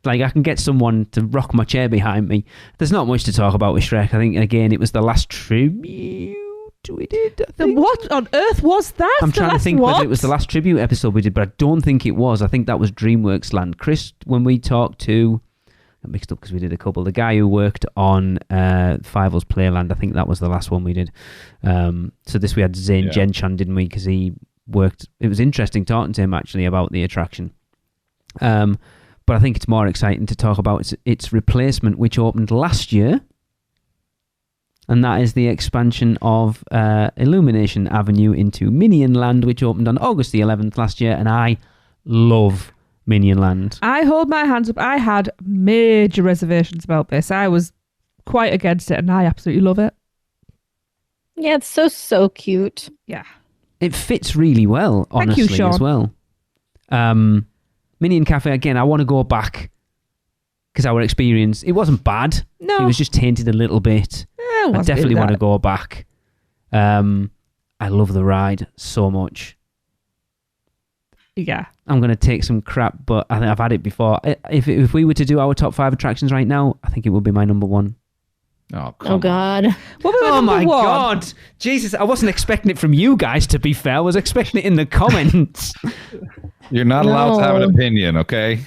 Like I can get someone to rock my chair behind me. There's not much to talk about with Shrek. I think again it was the last tribute we did. What on earth was that? I'm trying to think whether it was the last tribute episode we did, but I don't think it was. I think that was DreamWorks Land. Chris, when we talked to, got mixed up because we did a couple. The guy who worked on Five O's Playland, I think that was the last one we did. So this we had Zane Genshan, didn't we? Because he worked. It was interesting talking to him actually about the attraction. But I think it's more exciting to talk about its replacement, which opened last year. And that is the expansion of Illumination Avenue into Minion Land, which opened on August the 11th last year. And I love Minion Land. I hold my hands up. I had major reservations about this. I was quite against it, and I absolutely love it. Yeah, it's so cute. Yeah. It fits really well, honestly, Thank you, Sean. as well. Minion Cafe, again, I want to go back because our experience, it wasn't bad. No. It was just tainted a little bit. I definitely want to go back. I love the ride so much. Yeah. I'm going to take some crap, but I think I've had it before. If we were to do our top 5 attractions right now, I think it would be my number 1. Oh God. Oh my God. Jesus, I wasn't expecting it from you guys, to be fair. I was expecting it in the comments. You're not allowed to have an opinion, okay?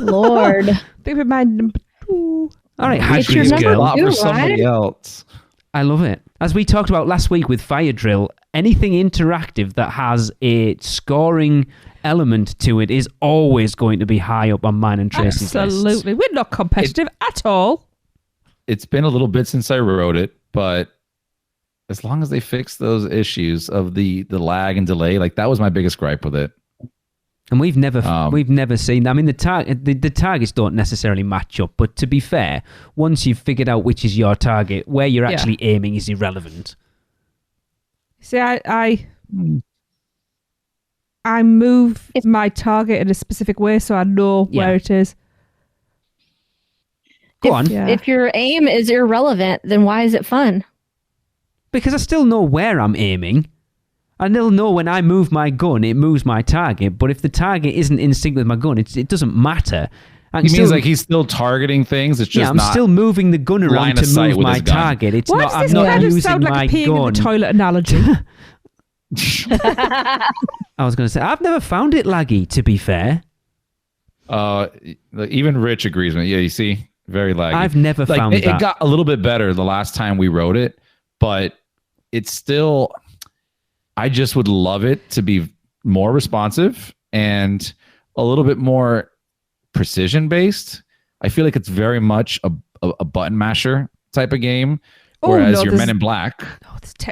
Lord. Think of my number 2. All right, It's your Hagrid's number girl. Not two, for somebody right? else. I love it. As we talked about last week with Fire Drill, anything interactive that has a scoring element to it is always going to be high up on mine and Tracy's Absolutely. We're not competitive at all. It's been a little bit since I wrote it, but as long as they fix those issues of the lag and delay, like that was my biggest gripe with it. And we've never seen. I mean, the targets don't necessarily match up, but to be fair, once you've figured out which is your target, where you're actually aiming is irrelevant. See, I move my target in a specific way, so I know where it is. Go on. Yeah. If your aim is irrelevant, then why is it fun? Because I still know where I'm aiming. And they'll know when I move my gun, it moves my target. But if the target isn't in sync with my gun, it doesn't matter. He means like he's still targeting things. It's just I'm still moving the gun around to move my target. It's Why not. does I'm this not kind of using sound like my a peeing gun. in the toilet analogy? I was going to say I've never found it laggy. To be fair, even Rich agrees with me. Yeah, you see, very laggy. I've never found that. It got a little bit better the last time we wrote it, but it's still. I just would love it to be more responsive and a little bit more precision based. I feel like it's very much a button masher type of game, whereas your Men in Black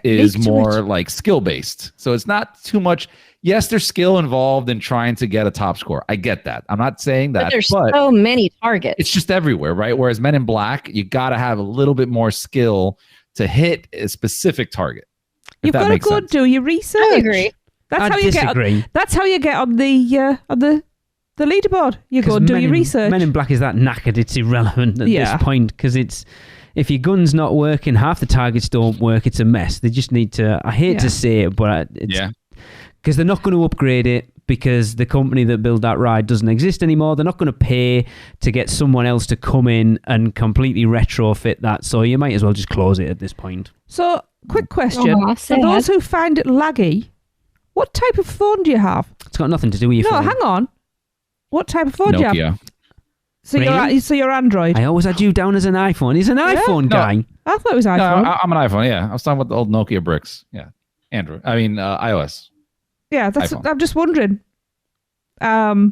is more like skill based. So it's not too much. Yes, there's skill involved in trying to get a top score. I get that. I'm not saying that. But there's so many targets. It's just everywhere, right? Whereas Men in Black, you got to have a little bit more skill to hit a specific target. You've got to go do your research. I agree. That's how you get. That's how you get on the leaderboard. You go do your research. Men in Black is that knackered. It's irrelevant at this point because it's if your gun's not working, half the targets don't work. It's a mess. They just need to. I hate to say it, but because they're not going to upgrade it because the company that built that ride doesn't exist anymore. They're not going to pay to get someone else to come in and completely retrofit that. So you might as well just close it at this point. So, quick question. For those who find it laggy, what type of phone do you have? It's got nothing to do with your phone. No, hang on. What type of phone do you have? So really? you're Android. I always had you down as an iPhone. He's an iPhone guy. I thought it was iPhone. No, I'm an iPhone, yeah. I was talking about the old Nokia bricks. Yeah. Android. I mean, iOS. Yeah, that's. iPhone. I'm just wondering. Hey,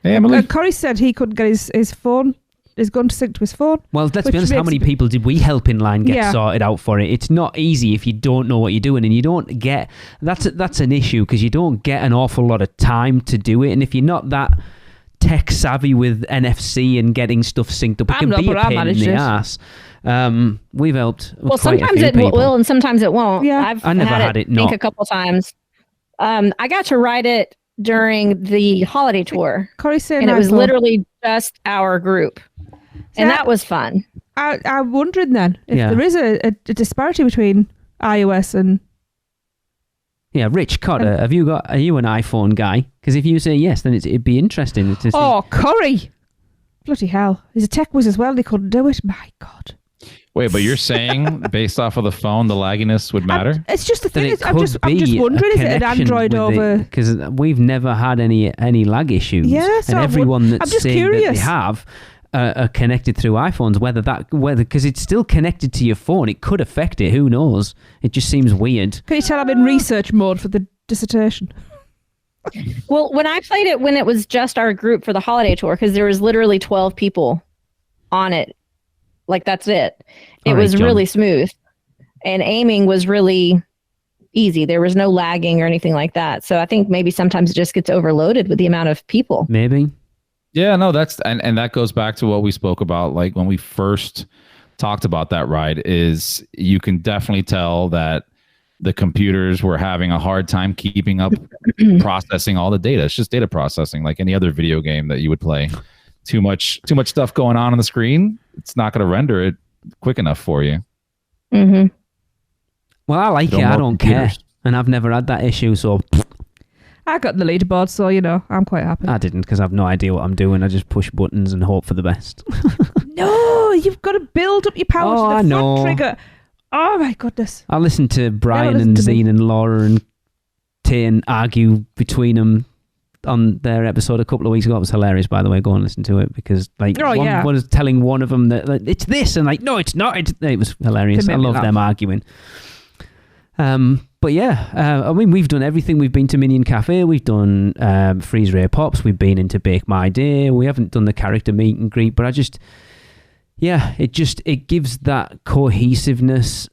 Emily. Corey said he couldn't get his phone, his gun to sync to his phone. Well, let's be honest, how many people did we help in line get sorted out for it? It's not easy if you don't know what you're doing, and you don't get... That's an issue, because you don't get an awful lot of time to do it, and if you're not that tech savvy with NFC and getting stuff synced up, it can be a pain in the ass. We've helped Well, sometimes it will and sometimes it won't. Yeah. I never had it not. a couple times. I got to ride it during the holiday tour. Corey said and it was literally just our group. And that was fun. I'm wondering then if Yeah. there is a disparity between iOS and... Yeah, Rich Cotter, are you an iPhone guy? Because if you say yes, then it'd be interesting to see. Oh, Corey! Bloody hell. He's a tech whiz as well. They couldn't do it. My God. Wait, but you're saying based off of the phone, the lagginess would matter? It's just the Then thing. it I'm just wondering, is it an Android over... Because we've never had any lag issues. Yeah, so and everyone I'm that's just saying curious. that they have are connected through iPhones. Because it's still connected to your phone, it could affect it. Who knows? It just seems weird. Can you tell I'm in research mode for the dissertation? Well, when I played it, when it was just our group for the holiday tour, because there was literally 12 people on it. Like, that's it. It All right, was John. really smooth. And aiming was really easy. There was no lagging or anything like that. So I think maybe sometimes it just gets overloaded with the amount of people. Maybe. Yeah, no, that's and that goes back to what we spoke about, like when we first talked about that ride, is you can definitely tell that the computers were having a hard time keeping up processing all the data. It's just data processing, like any other video game that you would play. Too much stuff going on the screen. It's not going to render it quick enough for you. Mm-hmm. Well, I like No it. I more don't care. computers. And I've never had that issue, so I got the leaderboard, so, I'm quite happy. I didn't, because I've no idea what I'm doing. I just push buttons and hope for the best. No, you've got to build up your power Oh, to I the know. front trigger. Oh, my goodness. I listened to Brian listen and to me. Zine and Laura and Tane argue between them on their episode a couple of weeks ago. It was hilarious, by the way. Go and listen to it, because one was telling one of them that it's this, and no, it's not. It was hilarious. They I made me love laugh. them arguing. But yeah, I mean, we've done everything. We've been to Minion Cafe. We've done Freeze Ray Pops. We've been into Bake My Day. We haven't done the character meet and greet, but it gives that cohesiveness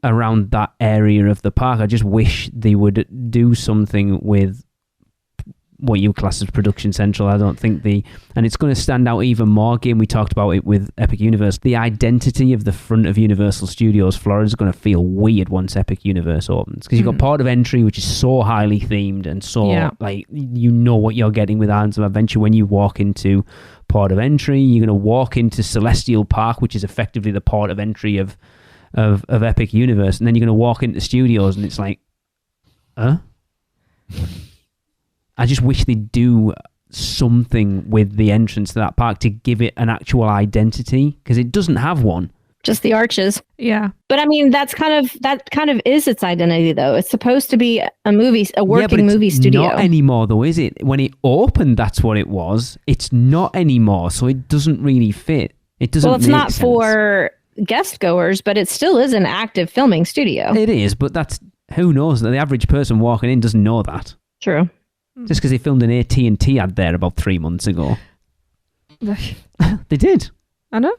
around that area of the park. I just wish they would do something with what you class as Production Central. I don't think and it's going to stand out even more. Again, we talked about it with Epic Universe. The identity of the front of Universal Studios Florida is going to feel weird once Epic Universe opens, because you've got Port of Entry, which is so highly themed and so what you're getting with Islands of Adventure. When you walk into Port of Entry, you're going to walk into Celestial Park, which is effectively the port of entry of Epic Universe, and then you're going to walk into Studios, and it's like, I just wish they'd do something with the entrance to that park to give it an actual identity, because it doesn't have one. Just the arches. Yeah. But I mean, that kind of is its identity, though. It's supposed to be a working movie studio. Not anymore, though, is it? When it opened, that's what it was. It's not anymore, so it doesn't really fit. It doesn't. Well, it's make not sense. for guest goers, but it still is an active filming studio. It is, but who knows? The average person walking in doesn't know that. True. Just because they filmed an AT&T ad there about 3 months ago. They did. I know.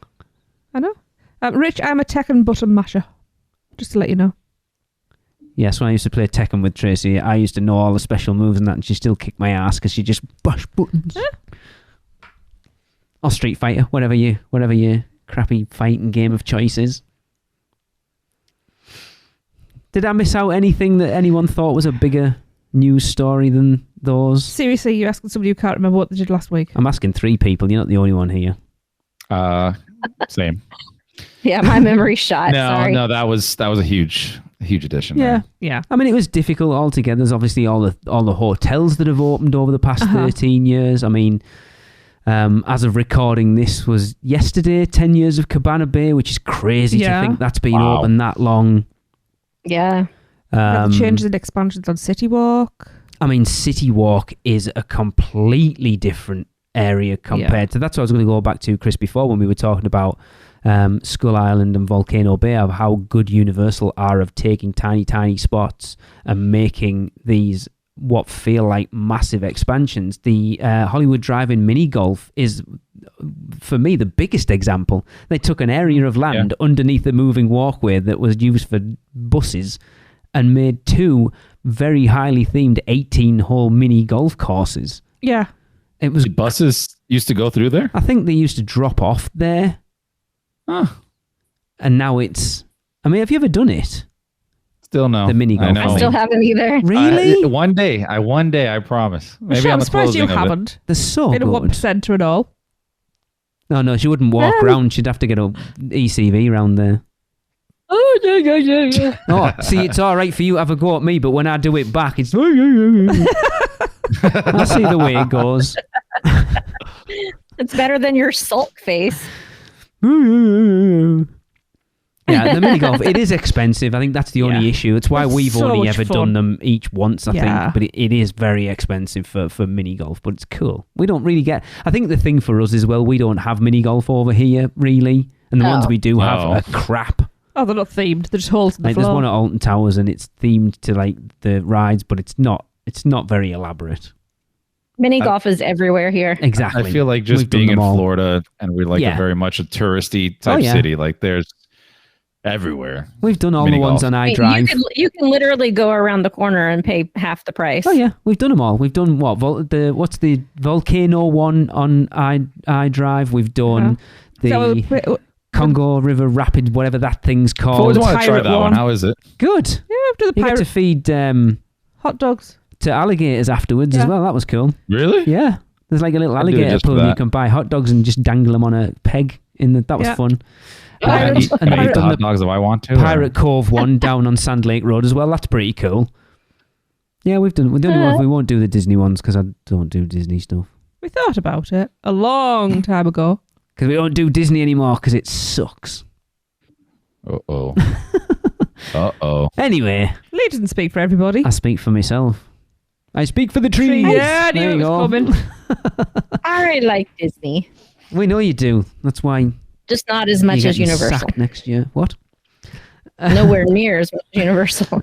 Rich, I'm a Tekken button masher. Just to let you know. Yes, when I used to play Tekken with Tracy, I used to know all the special moves and that, and she still kicked my ass because she just bash buttons. Or Street Fighter, whatever your crappy fighting game of choice is. Did I miss out anything that anyone thought was a bigger news story than those? Seriously, you're asking somebody who can't remember what they did last week. I'm asking 3 people. You're not the only one here. Same. Yeah, my memory's shot. Sorry. No, that was a huge addition. Yeah. Yeah. I mean, it was difficult altogether. There's obviously all the hotels that have opened over the past 13 years. I mean, as of recording, this was yesterday, 10 years of Cabana Bay, which is crazy to think that's been open that long. Yeah. The changes and expansions on City Walk. I mean, City Walk is a completely different area compared to... That's what I was going to go back to, Chris, before when we were talking about Skull Island and Volcano Bay, of how good Universal are of taking tiny spots and making these what feel like massive expansions. The Hollywood Drive-In mini golf is, for me, the biggest example. They took an area of land underneath the moving walkway that was used for buses and made 2 very highly themed 18-hole mini golf courses. Yeah. It was... The buses used to go through there? I think they used to drop off there. Huh. And now it's... I mean, have you ever done it? Still no. The mini golf. I still haven't either. Really? One day, I promise. Maybe Michelle, on I'm the surprised you closing of it. haven't. They're so In a good. Whoop Centre and all. No, she wouldn't walk round. She'd have to get a ECV round there. Oh, yeah. Oh, see, it's all right for you to have a go at me, but when I do it back, it's... I see the way it goes. It's better than your sulk face. Yeah, the mini golf, it is expensive. I think that's the only issue. It's why we've so only much ever fun. done them each once, I think. But it is very expensive for mini golf, but it's cool. We don't really get... I think the thing for us is, well, we don't have mini golf over here, really. And the ones we do have are crap. Oh, they're not themed. They're just holes in the Like, floor. there's one at Alton Towers, and it's themed to like the rides, but it's not very elaborate. Mini golf is everywhere here. Exactly. I feel like just We've done being in them all. Florida, and we're like Yeah. a very much a touristy type city. Like there's everywhere. We've done all Mini the ones golf. on iDrive. You can literally go around the corner and pay half the price. Oh yeah, we've done them all. We've done what? What's the volcano one on iDrive? We've done the Congo River Rapid, whatever that thing's I called. always want to try pirate that one. one. How is it? Good. Yeah, after the You get pirate to feed hot dogs. to alligators afterwards as Yeah. well. That was cool. Really? Yeah, there's like a little I'd do it alligator just for pool. You that. can buy hot dogs and just dangle them on a peg. That was Yeah. fun. Can I Pirate- eat, can I eat Pirate- the hot dogs if I want to? Pirate Cove one down on Sand Lake Road as well. That's pretty cool. Yeah, we've done. We're the only ones. We won't do the Disney ones because I don't do Disney stuff. We thought about it a long time ago. Because we don't do Disney anymore because it sucks. Uh-oh. Uh-oh. Anyway, Lee doesn't speak for everybody. I speak for myself. I speak for the trees. Yeah, I There knew you it was go. coming. I like Disney, We know you do. That's why just not as much you're as getting Universal. sacked next year. What? Nowhere near as much as Universal.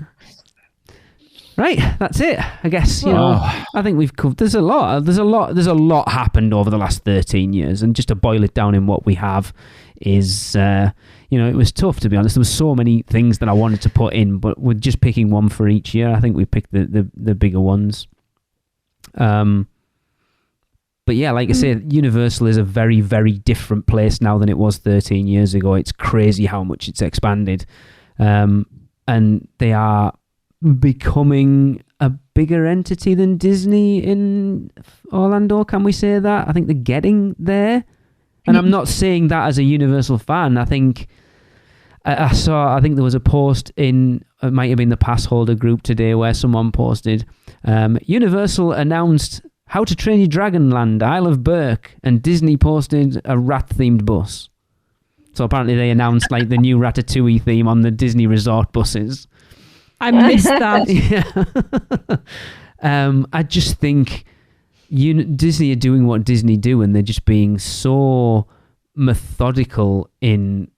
Right, that's it. I guess you Wow. know. I think we've covered. There's a lot happened over the last 13 years, and just to boil it down in what we have is, it was tough, to be honest. There was so many things that I wanted to put in, but we're just picking one for each year. I think we picked the bigger ones. But yeah, like I said, Universal is a very, very different place now than it was 13 years ago. It's crazy how much it's expanded. And they are becoming a bigger entity than Disney in Orlando. Can we say that? I think they're getting there. And I'm not saying that as a Universal fan. I think I think there was a post it might have been the pass holder group today where someone posted, Universal announced How to Train Your Dragon Land, Isle of Berk, and Disney posted a rat-themed bus. So apparently they announced like the new Ratatouille theme on the Disney resort buses. I missed that. Yeah. I just think Disney are doing what Disney do, and they're just being so methodical in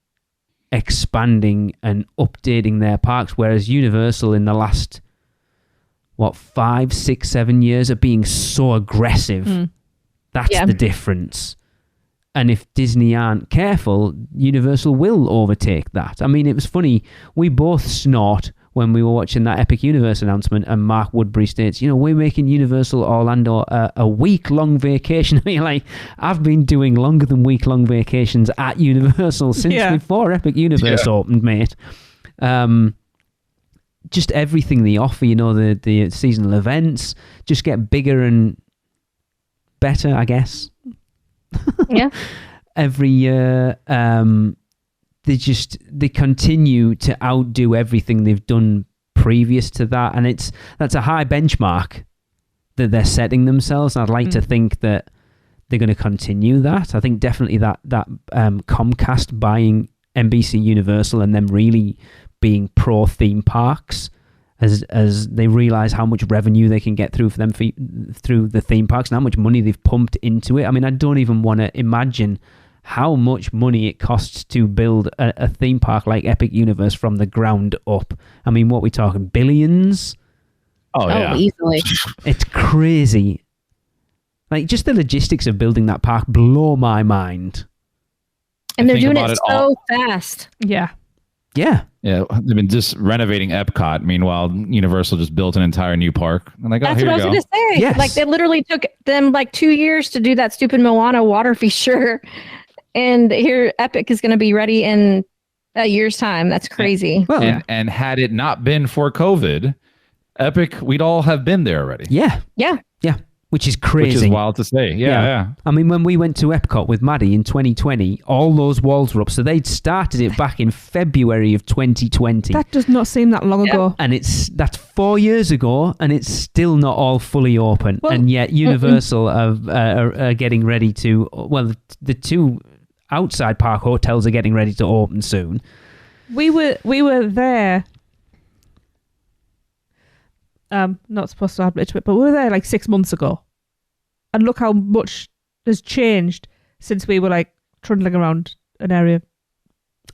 expanding and updating their parks, whereas Universal in the last 5, 6, 7 years are being so aggressive. That's the difference. And if Disney aren't careful, Universal will overtake that. I mean, it was funny. We both snort when we were watching that Epic Universe announcement, and Mark Woodbury states, we're making Universal Orlando a week-long vacation. I mean, like, I've been doing longer than week-long vacations at Universal since before Epic Universe opened, mate. Just everything they offer, the seasonal events just get bigger and better, I guess. Yeah. Every year, they continue to outdo everything they've done previous to that, and that's a high benchmark that they're setting themselves. And I'd like to think that they're going to continue that. I think definitely that Comcast buying NBC Universal and them really being pro theme parks as they realize how much revenue they can get through the theme parks and how much money they've pumped into it. I mean, I don't even want to imagine how much money it costs to build a theme park like Epic Universe from the ground up. I mean, what we talking, billions? Oh, yeah. Easily. It's crazy. Like, just the logistics of building that park blow my mind. And they're Think doing about it it so all. fast. Yeah. Yeah. Yeah, they've been just renovating Epcot. Meanwhile, Universal just built an entire new park. I'm like, That's here what I you was go. going to say. Yes. Like, they literally took them like 2 years to do that stupid Moana water feature. And here Epic is going to be ready in a year's time. That's crazy. Well, And had it not been for COVID, Epic, we'd all have been there already. yeah. Yeah. Yeah. which is crazy. Which is wild to say. Yeah. I mean, when we went to Epcot with Maddie in 2020, all those walls were up. So they'd started it back in February of 2020. That does not seem that long ago. And that's 4 years ago, and it's still not all fully open. Well, and yet Universal are getting ready to, well, the two outside park hotels are getting ready to open soon. We were there. Not supposed to admit to it, but we were there like 6 months ago. And look how much has changed since we were like trundling around an area.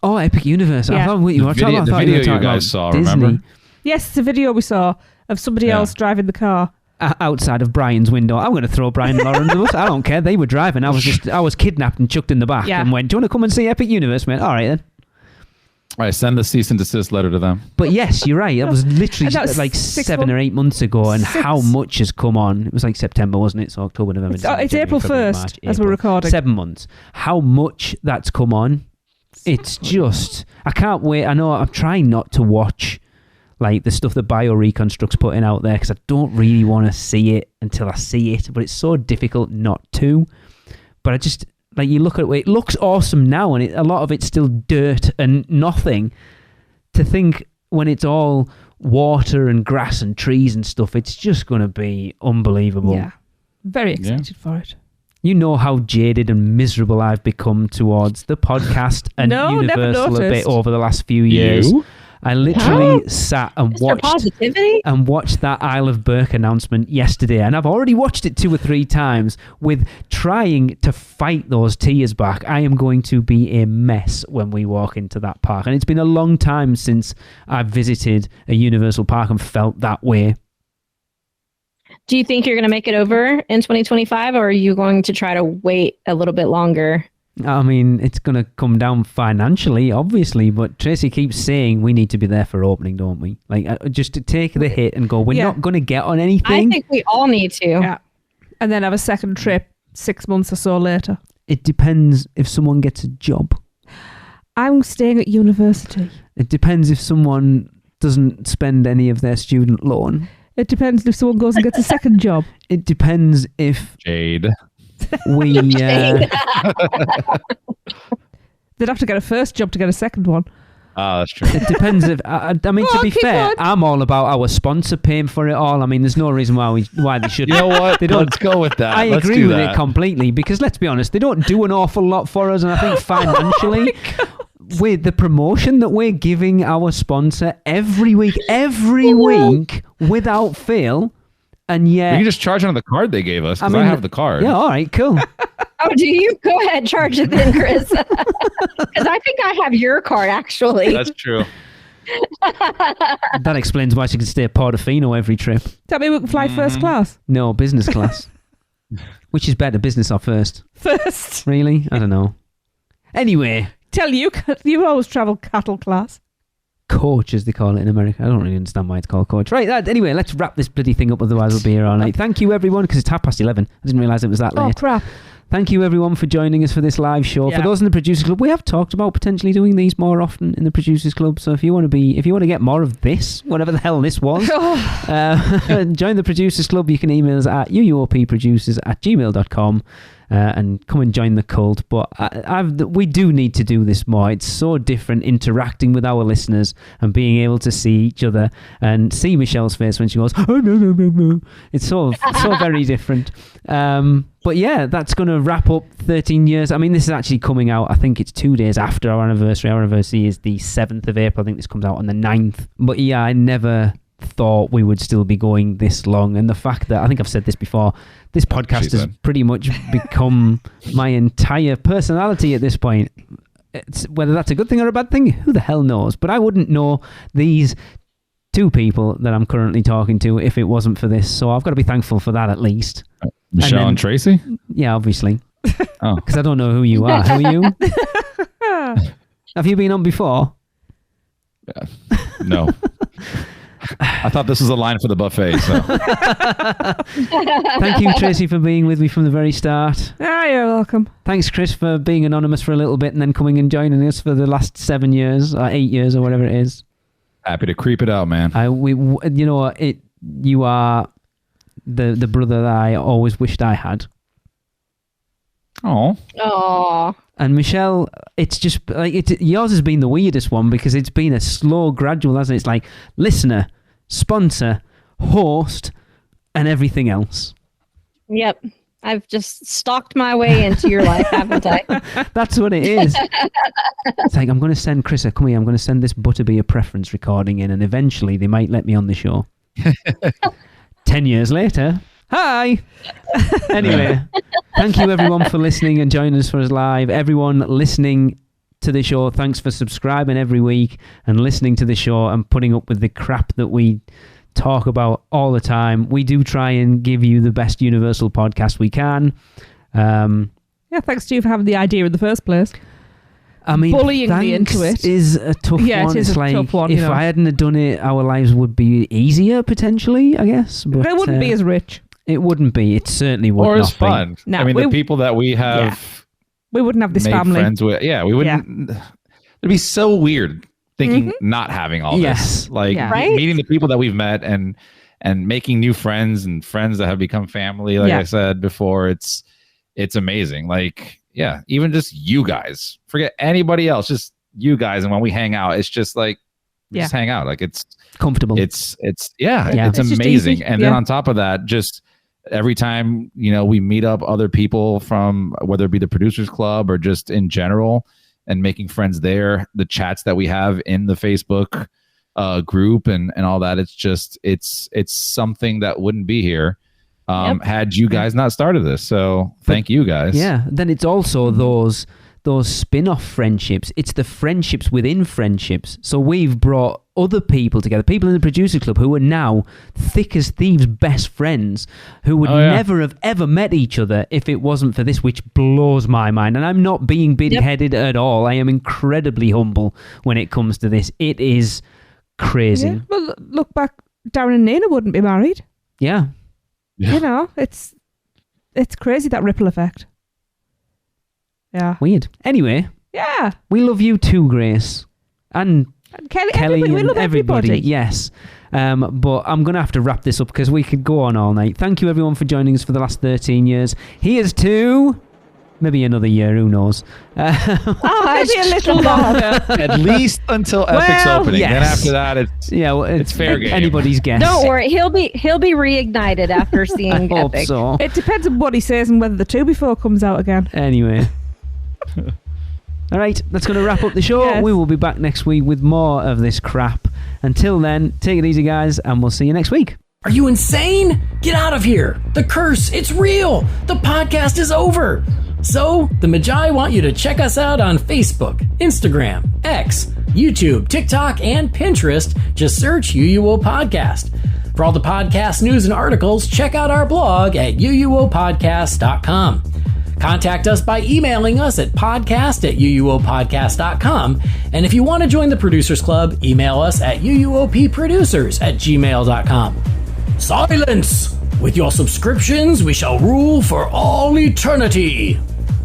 Oh, Epic Universe. Yeah. I thought you were talking about the video you talking guys about saw, Disney. remember? Yes, it's a video we saw of somebody else driving the car. Outside of Brian's window. I'm going to throw Brian and Lauren under the bus. I don't care. They were driving. I was kidnapped and chucked in the back and went, do you want to come and see Epic Universe? I went, all right then. All right, send the cease and desist letter to them. But yes, you're right. That was literally was like 7 or 8 months ago, and how much has come on. It was like September, wasn't it? So October, November, December, it's January, April February, 1st March, as April. we're recording. 7 months. How much that's come on. It's just, I can't wait. I know I'm trying not to watch like the stuff that Bioreconstruct's putting out there because I don't really want to see it until I see it, but it's so difficult not to. But I just, like, you look at it looks awesome now, and a lot of it's still dirt and nothing. To think when it's all water and grass and trees and stuff, it's just going to be unbelievable. Yeah. Very excited for it. You know how jaded and miserable I've become towards the podcast and Universal a bit over the last few years. You? I literally sat and watched that Isle of Burke announcement yesterday, and I've already watched it 2 or 3 times with trying to fight those tears back. I am going to be a mess when we walk into that park, and it's been a long time since I've visited a Universal park and felt that way. Do you think you're going to make it over in 2025, or are you going to try to wait a little bit longer? I mean, it's going to come down financially, obviously, but Tracy keeps saying we need to be there for opening, don't we? Like, just to take the hit and go, we're not going to get on anything. I think we all need to. Yeah. And then have a second trip 6 months or so later. It depends if someone gets a job. I'm staying at university. It depends if someone doesn't spend any of their student loan. It depends if someone goes and gets a second job. It depends if... Jade. We They'd have to get a first job to get a second one. Oh, that's true. It depends if I mean, to be fair, I'm all about our sponsor paying for it all. I mean, there's no reason why they should. You know what? They don't. Let's go with that. I agree with it completely because let's be honest, they don't do an awful lot for us, and I think financially, with the promotion that we're giving our sponsor every week without fail. And yet, you can just charge on the card they gave us because I have the card. Yeah, all right, cool. Oh, do you? Go ahead, charge it then, Chris. Because I think I have your card, actually. That's true. That explains why she can stay at Portofino every trip. Does that mean we can fly first class? No, business class. Which is better, business or first? First. Really? I don't know. Anyway. Tell you always travel cattle class. Coach, as they call it in America. I don't really understand why it's called coach. Right, anyway, let's wrap this bloody thing up, otherwise we'll be here all night. Thank you, everyone, because it's 11:30. I didn't realise it was that late. Oh, crap. Thank you, everyone, for joining us for this live show. Yeah. For those in the Producers Club, we have talked about potentially doing these more often in the Producers Club. So if you want to get more of this, whatever the hell this was, join the Producers Club. You can email us at uuopproducers@gmail.com. And come and join the cult. But we do need to do this more. It's so different interacting with our listeners and being able to see each other and see Michelle's face when she goes, oh, no. It's so very different. But yeah, that's going to wrap up 13 years. I mean, this is actually coming out, I think it's 2 days after our anniversary. Our anniversary is the 7th of April. I think this comes out on the 9th. But yeah, I never thought we would still be going this long, and the fact that I think I've said this before, this podcast has pretty much become my entire personality at this point. It's, whether that's a good thing or a bad thing, who the hell knows? But I wouldn't know these 2 people that I'm currently talking to if it wasn't for this, so I've got to be thankful for that at least. Michelle and Tracy? Yeah, obviously. Oh, because I don't know who you are. Who are you? Have you been on before? No. I thought this was a line for the buffet. So. Thank you, Tracy, for being with me from the very start. Ah, you're welcome. Thanks, Chris, for being anonymous for a little bit and then coming and joining us for the last 7 years or 8 years or whatever it is. Happy to creep it out, man. You are the brother that I always wished I had. Oh. And Michelle, it's just like yours has been the weirdest one because it's been a slow, gradual, hasn't it? It's like listener, sponsor, host, and everything else. Yep. I've just stalked my way into your life, haven't I? That's what it is. It's like, I'm going to send Chris, come here, I'm going to send this Butterby a preference recording in, and eventually they might let me on the show. 10 years later, hi! Anyway, thank you everyone for listening and joining us for us live. Everyone listening to the show, thanks for subscribing every week and listening to the show and putting up with the crap that we talk about all the time. We do try and give you the best Universal podcast we can. Thanks to you for having the idea in the first place. I mean, bullying me into it is a tough one. It is a tough one. If I hadn't have done it, our lives would be easier potentially, I guess. But it wouldn't be as rich. It wouldn't be. It certainly would not be. Or as fun. No, I mean, the people that we have we wouldn't have this made family. friends with. Yeah, we wouldn't. It'd be so weird thinking not having all this. Like meeting the people that we've met and making new friends and friends that have become family. Like I said before, it's amazing. Like, even just you guys. Forget anybody else, just you guys. And when we hang out, it's just like just hang out. Like it's comfortable. It's amazing. And then on top of that, just every time, we meet up other people from whether it be the Producers Club or just in general and making friends there, the chats that we have in the Facebook group and all that, it's something that wouldn't be here had you guys not started this. So thank you guys. Yeah. Then it's also those spin-off friendships. It's the friendships within friendships. So we've brought other people together, people in the Producer Club who are now thick as thieves best friends who would never have ever met each other if it wasn't for this, which blows my mind. And I'm not being big-headed at all. I am incredibly humble when it comes to this. It is crazy. Yeah. Well, look back, Darren and Nina wouldn't be married. Yeah. It's crazy, that ripple effect. Yeah. Weird. Anyway. Yeah. We love you too, Grace. And Kelly we love everybody. Yes. But I'm going to have to wrap this up because we could go on all night. Thank you everyone for joining us for the last 13 years. Here's to maybe another year, who knows? Maybe a little longer. At least until Epic's opening. Yes. Then after that, it's fair game. Anybody's guess. Don't worry, he'll be reignited after seeing I hope Epic. so. It depends on what he says and whether the 2 before comes out again. Anyway. All right, that's going to wrap up the show. Yes. We will be back next week with more of this crap. Until then, take it easy, guys, and we'll see you next week. Are you insane? Get out of here. The curse, it's real. The podcast is over. So, the Magi want you to check us out on Facebook, Instagram, X, YouTube, TikTok, and Pinterest. Just search UUO Podcast. For all the podcast news and articles, check out our blog at UUOpodcast.com. Contact us by emailing us at podcast@uuopodcast.com. And if you want to join the Producers Club, email us at uuopproducers@gmail.com. Silence! With your subscriptions, we shall rule for all eternity.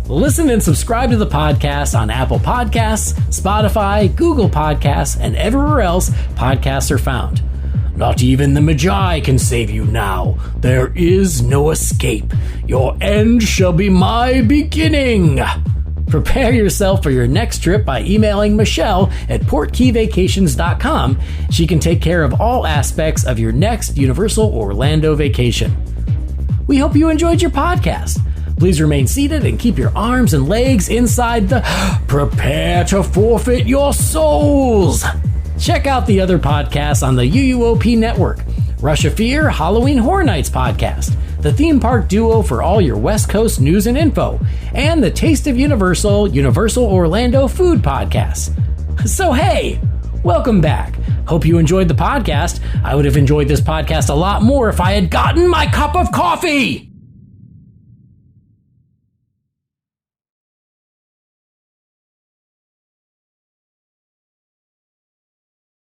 Listen and subscribe to the podcast on Apple Podcasts, Spotify, Google Podcasts, and everywhere else podcasts are found. Not even the Magi can save you now. There is no escape. Your end shall be my beginning. Prepare yourself for your next trip by emailing Michelle at portkeyvacations.com. She can take care of all aspects of your next Universal Orlando vacation. We hope you enjoyed your podcast. Please remain seated and keep your arms and legs inside the prepare to forfeit your souls. Check out the other podcasts on the UUOP network. Rush of Fear, Halloween Horror Nights podcast, the theme park duo for all your West Coast news and info, and the Taste of Universal Orlando food podcast. So hey, welcome back. Hope you enjoyed the podcast. I would have enjoyed this podcast a lot more if I had gotten my cup of coffee.